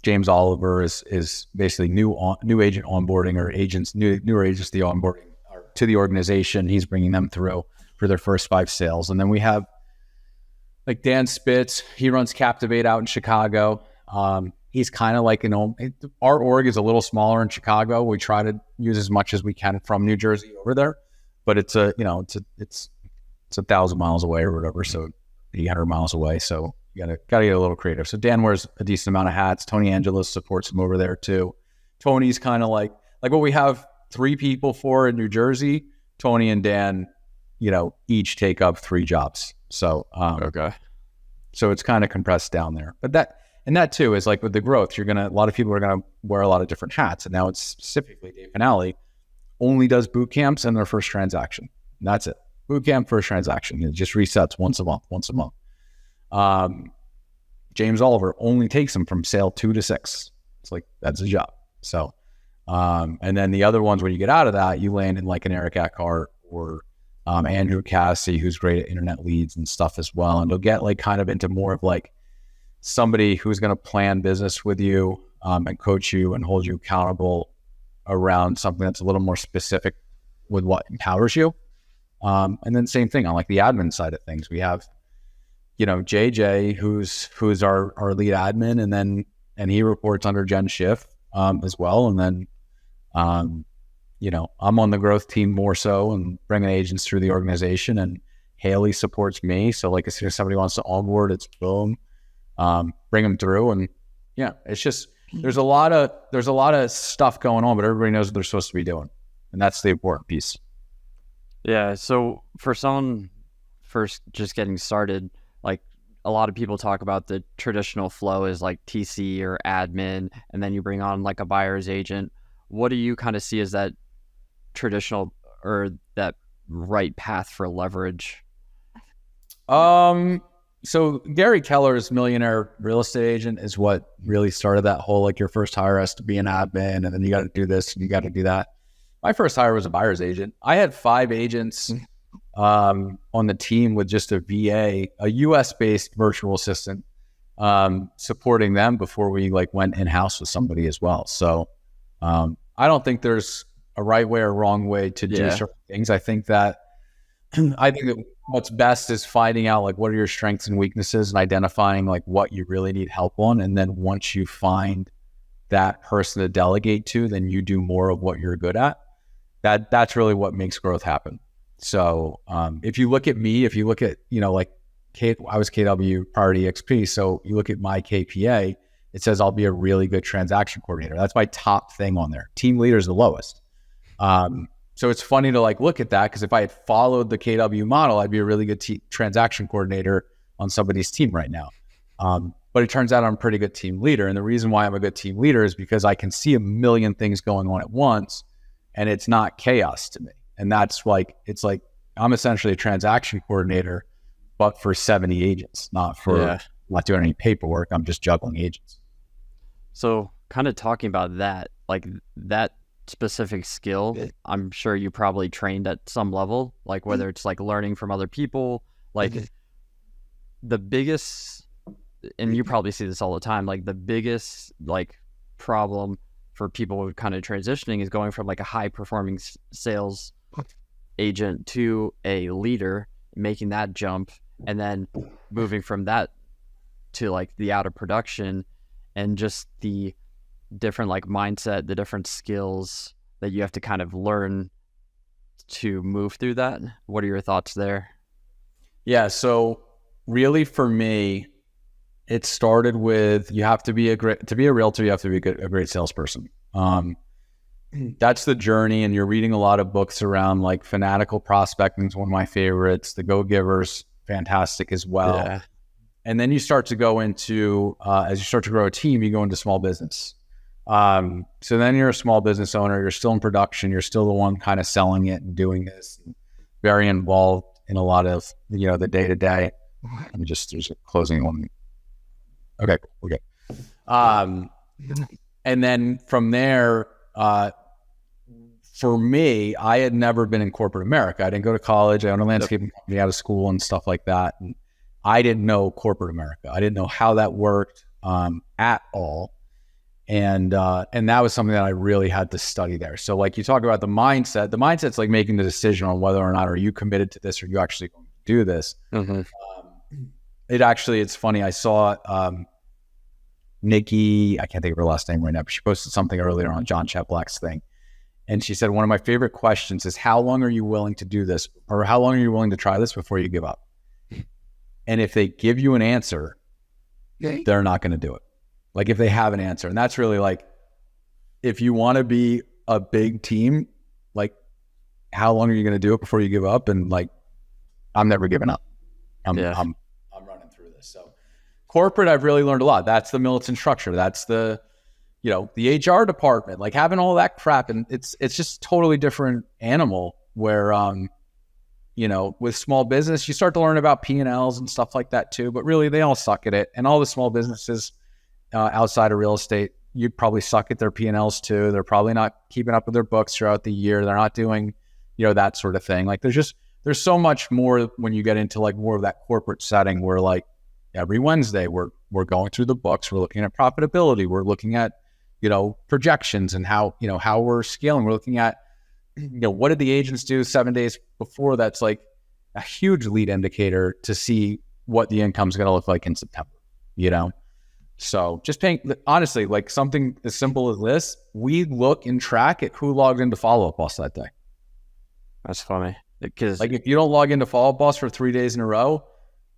James Oliver is basically new agent onboarding, or newer agents the onboarding to the organization. He's bringing them through for their first 5 sales. And then we have like Dan Spitz. He runs Captivate out in Chicago. He's kind of like, our org is a little smaller in Chicago. We try to use as much as we can from New Jersey over there, but it's 1,000 miles away or whatever. So 800 miles away. So you gotta get a little creative. So Dan wears a decent amount of hats. Tony Angelos supports him over there too. Tony's kind of like what we have 3 people for in New Jersey. Tony and Dan, each take up 3 jobs. So, okay. So it's kind of compressed down there, but that too is like with the growth, a lot of people are going to wear a lot of different hats. And now it's specifically Dave Finale only does boot camps and their first transaction. And that's it. Boot camp, first transaction. It just resets once a month. James Oliver only takes them from sale 2 to 6. It's like, that's his job. So, and then the other ones, when you get out of that, you land in like an Eric Eckhart or Andrew Cassie, who's great at internet leads and stuff as well. And you'll get like kind of into more of like somebody who's going to plan business with you and coach you and hold you accountable around something that's a little more specific with what empowers you. And then same thing on like the admin side of things. We have, JJ, who's our lead admin, and he reports under Jen Schiff as well. And then, I'm on the growth team more so and bringing agents through the organization, and Haley supports me. So like as soon as somebody wants to onboard, it's boom, bring them through. And yeah, it's just, there's a lot of stuff going on, but everybody knows what they're supposed to be doing. And that's the important piece. Yeah. So for someone first just getting started, like a lot of people talk about the traditional flow is like TC or admin, and then you bring on like a buyer's agent. What do you kind of see as that traditional or that right path for leverage? So Gary Keller's Millionaire Real Estate Agent is what really started that whole, like, your first hire has to be an admin, and then you got to do this and you got to do that. My first hire was a buyer's agent. I had 5 agents on the team with just a VA, a US based virtual assistant. supporting them before we like went in-house with somebody as well. So I don't think there's a right way or wrong way to do certain things. I think that what's best is finding out like what are your strengths and weaknesses and identifying like what you really need help on. And then once you find that person to delegate to, then you do more of what you're good at. That's really what makes growth happen. So if you look at me, if you look at, like I was KW prior to EXP. So you look at my KPA, it says I'll be a really good transaction coordinator. That's my top thing on there. Team leader is the lowest. So it's funny to like look at that, because if I had followed the KW model, I'd be a really good transaction coordinator on somebody's team right now. But it turns out I'm a pretty good team leader. And the reason why I'm a good team leader is because I can see a million things going on at once, and it's not chaos to me. And that's like, it's like, I'm essentially a transaction coordinator, but for 70 agents, not doing any paperwork. I'm just juggling agents. So kind of talking about that, like that specific skill, I'm sure you probably trained at some level, like whether it's like learning from other people, like the biggest, and you probably see this all the time, like the biggest like problem for people kind of transitioning is going from like a high performing sales agent to a leader, making that jump, and then moving from that to like the out of production, and just the different like mindset, the different skills that you have to kind of learn to move through that. What are your thoughts there? Yeah. So really for me, it started with, you have to be to be a realtor, you have to be a great salesperson. That's the journey. And you're reading a lot of books around like fanatical prospecting is one of my favorites. The Go Givers, fantastic as well. Yeah. And then you start to go into, as you start to grow a team, you go into small business. So then you're a small business owner, you're still in production, you're still the one kind of selling it and doing this, very involved in a lot of, the day-to-day. There's a closing one. Okay, we're good. And then from there, for me, I had never been in corporate America. I didn't go to college. I owned a landscaping company out of school and stuff like that. And I didn't know corporate America. I didn't know how that worked at all. And that was something that I really had to study there. So like you talk about the mindset's like making the decision on whether or not are you committed to this, or you actually going to do this. Mm-hmm. It's funny. I saw Nikki, I can't think of her last name right now, but she posted something earlier on John Cheplack's thing. And she said, one of my favorite questions is, how long are you willing to do this? Or how long are you willing to try this before you give up? And if they give you an answer, they're not going to do it. Like if they have an answer. And that's really like, if you want to be a big team, like how long are you going to do it before you give up? And like, I'm never giving up. I'm running through this. So corporate, I've really learned a lot. That's the militant structure. That's the HR department, like having all that crap. And it's just totally different animal where, with small business, you start to learn about P&Ls and stuff like that too, but really they all suck at it. And all the small businesses outside of real estate, you'd probably suck at their P&Ls too. They're probably not keeping up with their books throughout the year. They're not doing, that sort of thing. Like there's so much more when you get into like more of that corporate setting where like every Wednesday we're going through the books, we're looking at profitability, we're looking at, projections and how we're scaling. We're looking at, what did the agents do 7 days before? That's like a huge lead indicator to see what the income is going to look like in September, So just honestly, like something as simple as this, we look and track at who logged into Follow-Up Boss that day. That's funny. Because like if you don't log into Follow-Up Boss for 3 days in a row,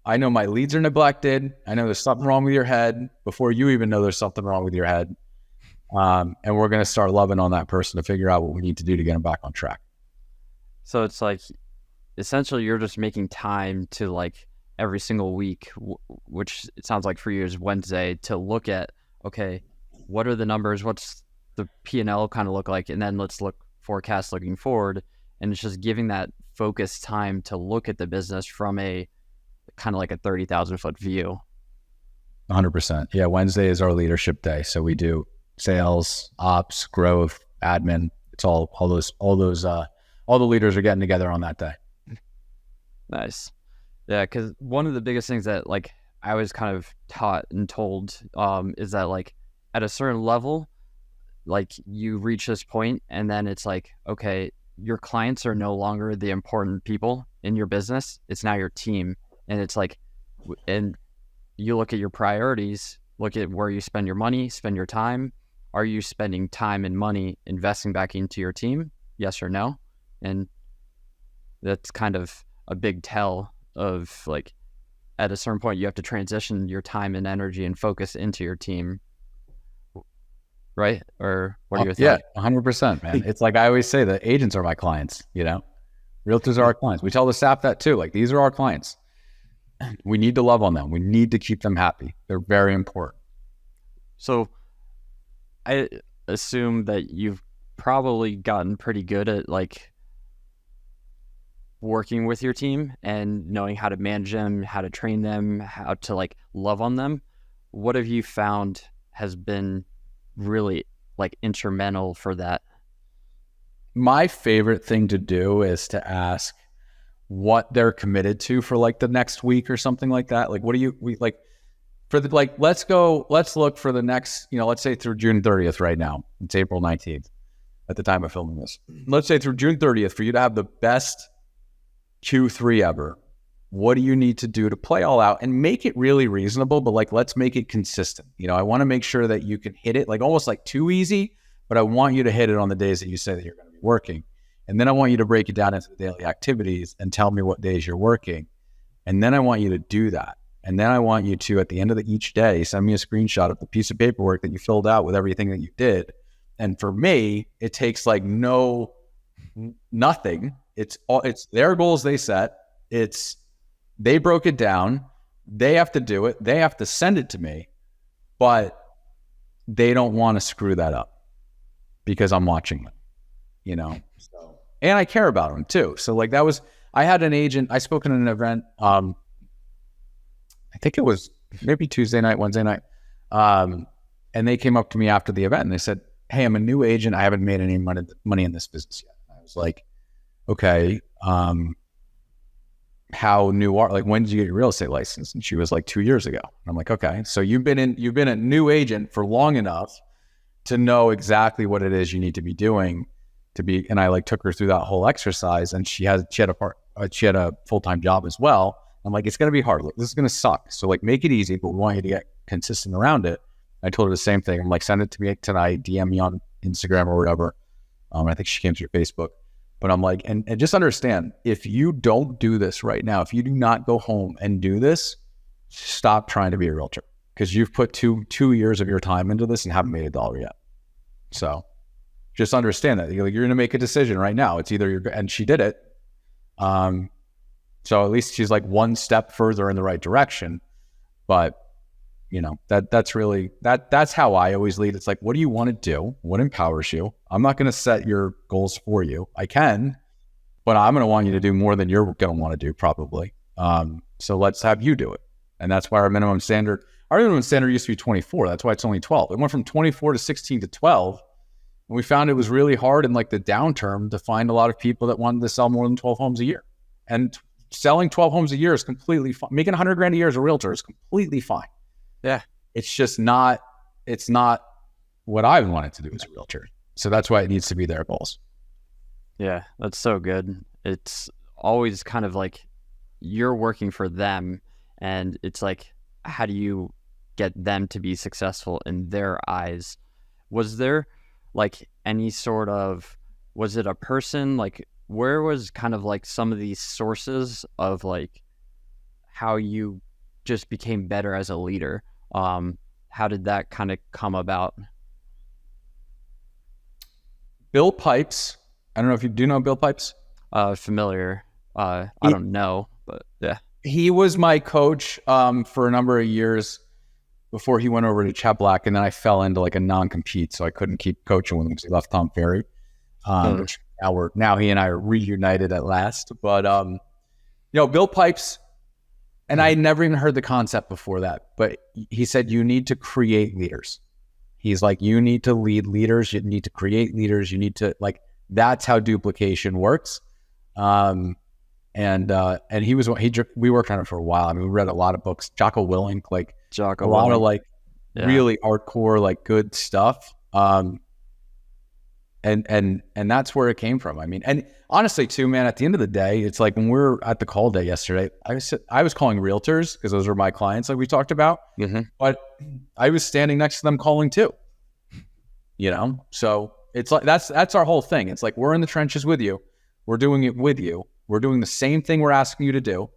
I know my leads are neglected. I know there's something wrong with your head before you even know there's something wrong with your head. And we're going to start loving on that person to figure out what we need to do to get them back on track. So it's like, essentially you're just making time to like every single week, which it sounds like for you is Wednesday, to look at, okay, what are the numbers? What's the P&L kind of look like? And then let's forecast looking forward. And it's just giving that focused time to look at the business from a kind of like a 30,000 foot view. 100%. Yeah. Wednesday is our leadership day. So we do sales, ops, growth, admin. It's all the leaders are getting together on that day. Nice. Yeah. Cause one of the biggest things that like I was kind of taught and told is that like at a certain level, like you reach this point and then it's like, okay, your clients are no longer the important people in your business. It's now your team. And it's like, and you look at your priorities, look at where you spend your money, spend your time. Are you spending time and money investing back into your team? Yes or no? And that's kind of a big tell of like, at a certain point, you have to transition your time and energy and focus into your team. Right? Or what are your thoughts? Yeah, 100%, man. It's like I always say, the agents are my clients, you know? Realtors are our clients. We tell the staff that too. Like, these are our clients. We need to love on them. We need to keep them happy. They're very important. So I assume that you've probably gotten pretty good at like working with your team and knowing how to manage them, how to train them, how to like love on them. What have you found has been really like instrumental for that? My favorite thing to do is to ask what they're committed to for like the next week or something like that. Like, what do we like for the, like, let's look for the next, you know, let's say through June 30th right now. It's April 19th at the time of filming this. Let's say through June 30th for you to have the best Q3 ever. What do you need to do to play all out and make it really reasonable, but like, let's make it consistent. You know, I want to make sure that you can hit it like almost like too easy, but I want you to hit it on the days that you say that you're going to be working. And then I want you to break it down into the daily activities and tell me what days you're working. And then I want you to do that. And then I want you to, at the end of each day, send me a screenshot of the piece of paperwork that you filled out with everything that you did. And for me, it takes like nothing. It's their goals they set. They broke it down. They have to do it. They have to send it to me, but they don't want to screw that up because I'm watching them, you know? So, and I care about them too. So like I had an agent, I spoke at an event, I think it was maybe Tuesday night, Wednesday night. And they came up to me after the event and they said, "Hey, I'm a new agent. I haven't made any money in this business yet." I was like, "Okay. How new are, like, when did you get your real estate license?" And she was like, 2 years ago. And I'm like, "Okay. So you've been a new agent for long enough to know exactly what it is you need to be doing to be," and I like took her through that whole exercise, and she had a full-time job as well. I'm like, "It's going to be hard. Like, this is going to suck. So like, make it easy, but we want you to get consistent around it." I told her the same thing. I'm like, "Send it to me tonight, DM me on Instagram or whatever." I think she came through Facebook. But I'm like, and just understand, if you don't do this right now, if you do not go home and do this, stop trying to be a realtor, because you've put two years of your time into this and haven't made $1 yet. So just understand that you're going to make a decision right now. It's either and she did it. So at least she's like one step further in the right direction. But you know, that's really, that's how I always lead. It's like, what do you want to do? What empowers you? I'm not going to set your goals for you. I can, but I'm going to want you to do more than you're going to want to do probably. So let's have you do it. And that's why our minimum standard used to be 24. That's why it's only 12. It went from 24 to 16 to 12. And we found it was really hard in like the downturn to find a lot of people that wanted to sell more than 12 homes a year. And selling 12 homes a year is completely fine. Making $100,000 a year as a realtor is completely fine. Yeah. It's just not what I wanted to do as a realtor. So that's why it needs to be their goals. Yeah, that's so good. It's always kind of like you're working for them, and it's like, how do you get them to be successful in their eyes? Was there like any sort of, was it a person? Like, where was kind of like some of these sources of like how you just became better as a leader? How did that kind of come about? Bill Pipes. I don't know if you do know Bill Pipes. Familiar. I don't know, but yeah. He was my coach for a number of years before he went over to Chet Black, and then I fell into like a non-compete, so I couldn't keep coaching with him because he left Tom Ferry. Which now he and I are reunited at last. But you know, Bill Pipes. And I never even heard the concept before that, but he said, you need to create leaders. He's like, you need to lead leaders. You need to create leaders. You need to, like, that's how duplication works. And we worked on it for a while. I mean, we read a lot of books, Jocko Willink, like Jocko a lot Willink. of like really hardcore, like good stuff. And that's where it came from. I mean, and honestly too, man, at the end of the day, it's like when we were at the call day yesterday, I was calling realtors because those are my clients, like we talked about, but I was standing next to them calling too, so it's like, that's our whole thing. It's like, we're in the trenches with you. We're doing it with you. We're doing the same thing we're asking you to do.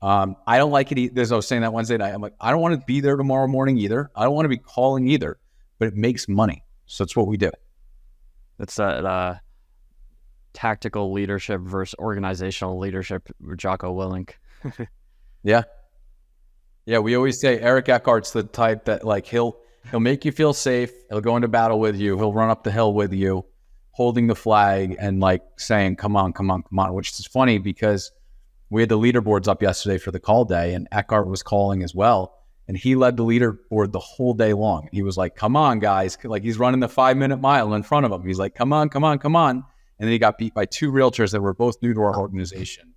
I don't like it. As I was saying that Wednesday night, I'm like, I don't want to be there tomorrow morning either. I don't want to be calling either, but it makes money. So it's what we do. It's that tactical leadership versus organizational leadership, Jocko Willink. Yeah. We always say Eric Eckhart's the type that like he'll make you feel safe. He'll go into battle with you. He'll run up the hill with you, holding the flag and like saying, come on, which is funny because we had the leaderboards up yesterday for the call day and Eckhart was calling as well. And he led the leaderboard the whole day long. He was like, come on, guys. Like he's running the 5-minute mile in front of him. He's like, come on. And then he got beat by 2 realtors that were both new to our organization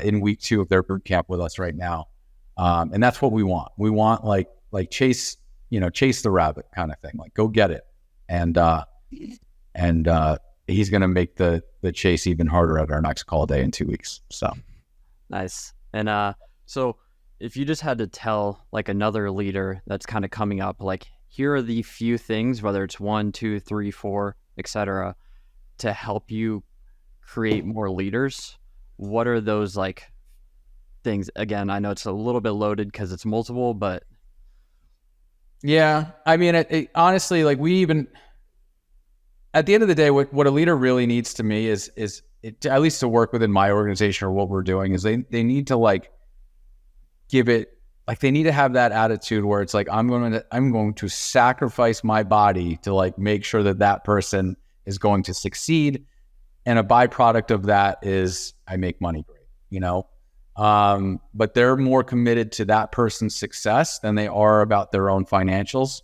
in week 2 of their boot camp with us right now. And that's what we want. We want like chase the rabbit kind of thing. Like go get it. And he's going to make the chase even harder at our next call day in 2 weeks. So nice. And so if you just had to tell like another leader that's kind of coming up, like here are the few things, whether it's 1, 2, 3, 4, etc., to help you create more leaders, what are those like things? Again, I know it's a little bit loaded because it's multiple, but yeah, I mean, it honestly, like we even at the end of the day, what a leader really needs to me is at least to work within my organization or what we're doing is they need to like give it, like they need to have that attitude where it's like, I'm going to sacrifice my body to like make sure that person is going to succeed. And a byproduct of that is I make money great, but they're more committed to that person's success than they are about their own financials.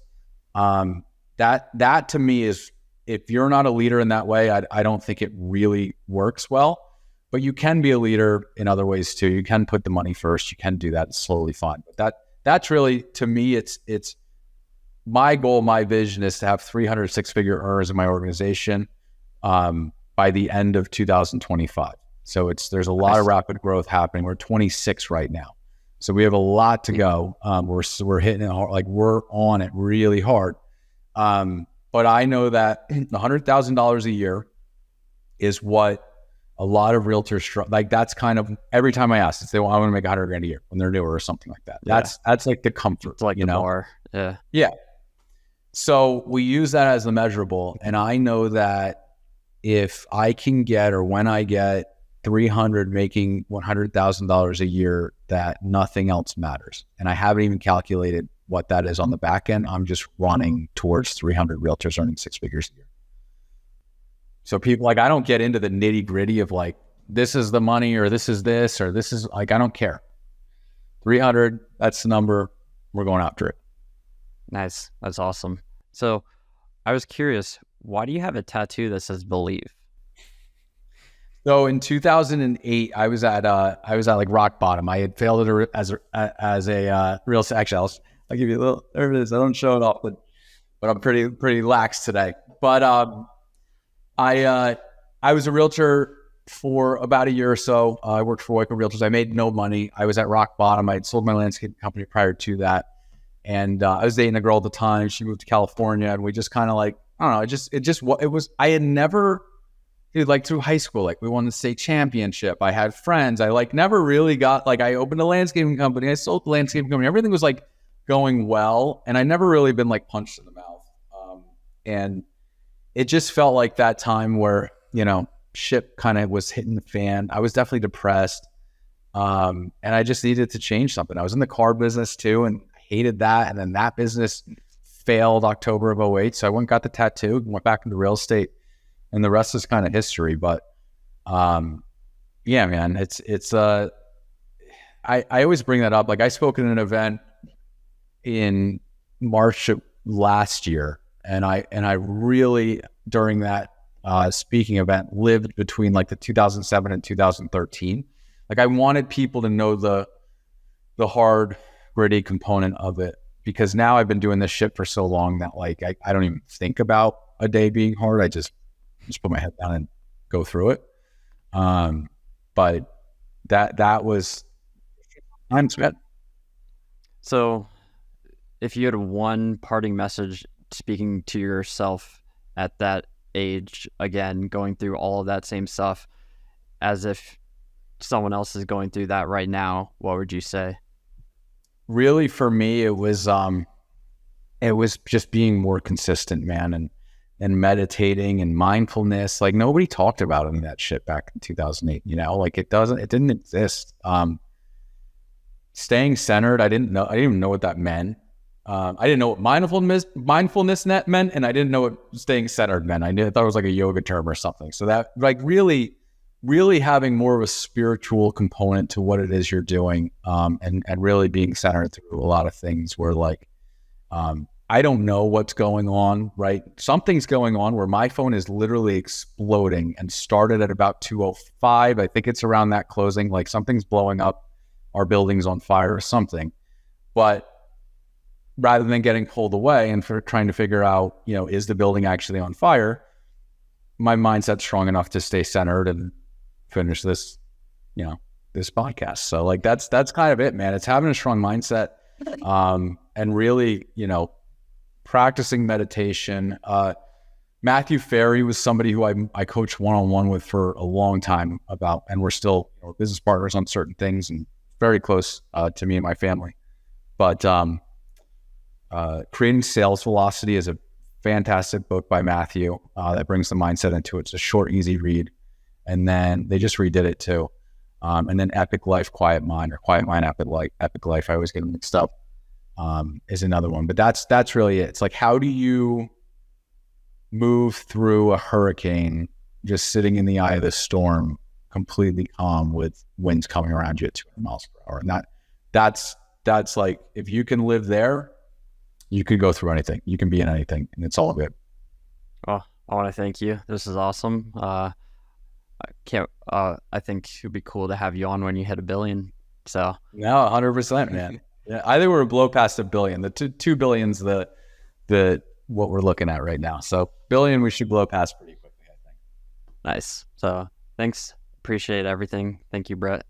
That to me is, if you're not a leader in that way, I don't think it really works well. But you can be a leader in other ways too. You can put the money first. You can do that. It's slowly fine. But that's really, to me, it's my goal, my vision is to have 300 6-figure earners in my organization by the end of 2025. So there's a lot of rapid growth happening. We're 26 right now. So we have a lot to go. We're hitting it hard, like we're on it really hard. But I know that $100,000 a year is what a lot of realtors like. That's kind of every time I ask, they want to make $100,000 a year when they're newer or something like that. Yeah. That's like the comfort, it's like the bar. Yeah. Yeah. So we use that as the measurable, and I know that if I can get, or when I get 300 making $100,000 a year, that nothing else matters. And I haven't even calculated what that is on the back end. I'm just running towards 300 realtors earning 6 figures a year. So people, like, I don't get into the nitty gritty of like, this is the money, or this is this, or this is like, I don't care. 300, that's the number. We're going after it. Nice. That's awesome. So I was curious, why do you have a tattoo that says believe? So in 2008, I was at like rock bottom. I had failed as a real estate. Actually, I'll give you a little. There it is. I don't show it off, but I'm pretty lax today. But I was a realtor for about a year or so. I worked for Wyco Realtors. I made no money. I was at rock bottom. I had sold my landscape company prior to that, and I was dating a girl at the time. She moved to California, and we just kind of like, I don't know. It was. I had never. Dude, like through high school, like we won the state championship. I had friends. I like never really got, like, I opened a landscaping company. I sold the landscaping company. Everything was like going well. And I never really been like punched in the mouth. And it just felt like that time where, shit kind of was hitting the fan. I was definitely depressed. And I just needed to change something. I was in the car business too, and I hated that. And then that business failed October of 2008. So I went and got the tattoo, went back into real estate. And the rest is kind of history, but, yeah, man, I always bring that up. Like, I spoke at an event in March of last year, and I really, during that, speaking event, lived between like the 2007 and 2013. Like I wanted people to know the hard, gritty component of it, because now I've been doing this shit for so long that like I don't even think about a day being hard. I just put my head down and go through it. But that was time spent. So if you had one parting message speaking to yourself at that age, again, going through all of that same stuff as if someone else is going through that right now, what would you say? Really, for me, it was just being more consistent, man, and meditating and mindfulness. Like nobody talked about any of that shit back in 2008, like it didn't exist. Staying centered, I didn't even know what that meant. I didn't know what mindfulness meant, and I didn't know what staying centered meant. I thought it was like a yoga term or something. So that like really having more of a spiritual component to what it is you're doing, and really being centered through a lot of things where like, I don't know what's going on, right? Something's going on where my phone is literally exploding and started at about 2:05. I think it's around that closing, like something's blowing up, our building's on fire or something. But rather than getting pulled away and for trying to figure out, is the building actually on fire? My mindset's strong enough to stay centered and finish this, this podcast. So like, that's kind of it, man. It's having a strong mindset, and really, practicing meditation. Matthew Ferry was somebody who I coached one-on-one with for a long time and we're still business partners on certain things and very close to me and my family. But Creating Sales Velocity is a fantastic book by Matthew that brings the mindset into it. It's a short, easy read. And then they just redid it too. And then Epic Life, Quiet Mind, or Quiet Mind, Epic Life. I always get mixed up. Is another one. But that's really it. It's like, how do you move through a hurricane just sitting in the eye of the storm, completely calm with winds coming around you at 200 miles per hour? And that's like, if you can live there, you could go through anything. You can be in anything, and it's all good. Well, I want to thank you. This is awesome. I think it'd be cool to have you on when you hit 1 billion. So no, 100%, man. Yeah, I think we're blow past 1 billion. The 2 billion's the what we're looking at right now. So 1 billion, we should blow past pretty quickly, I think. Nice. So thanks. Appreciate everything. Thank you, Brett.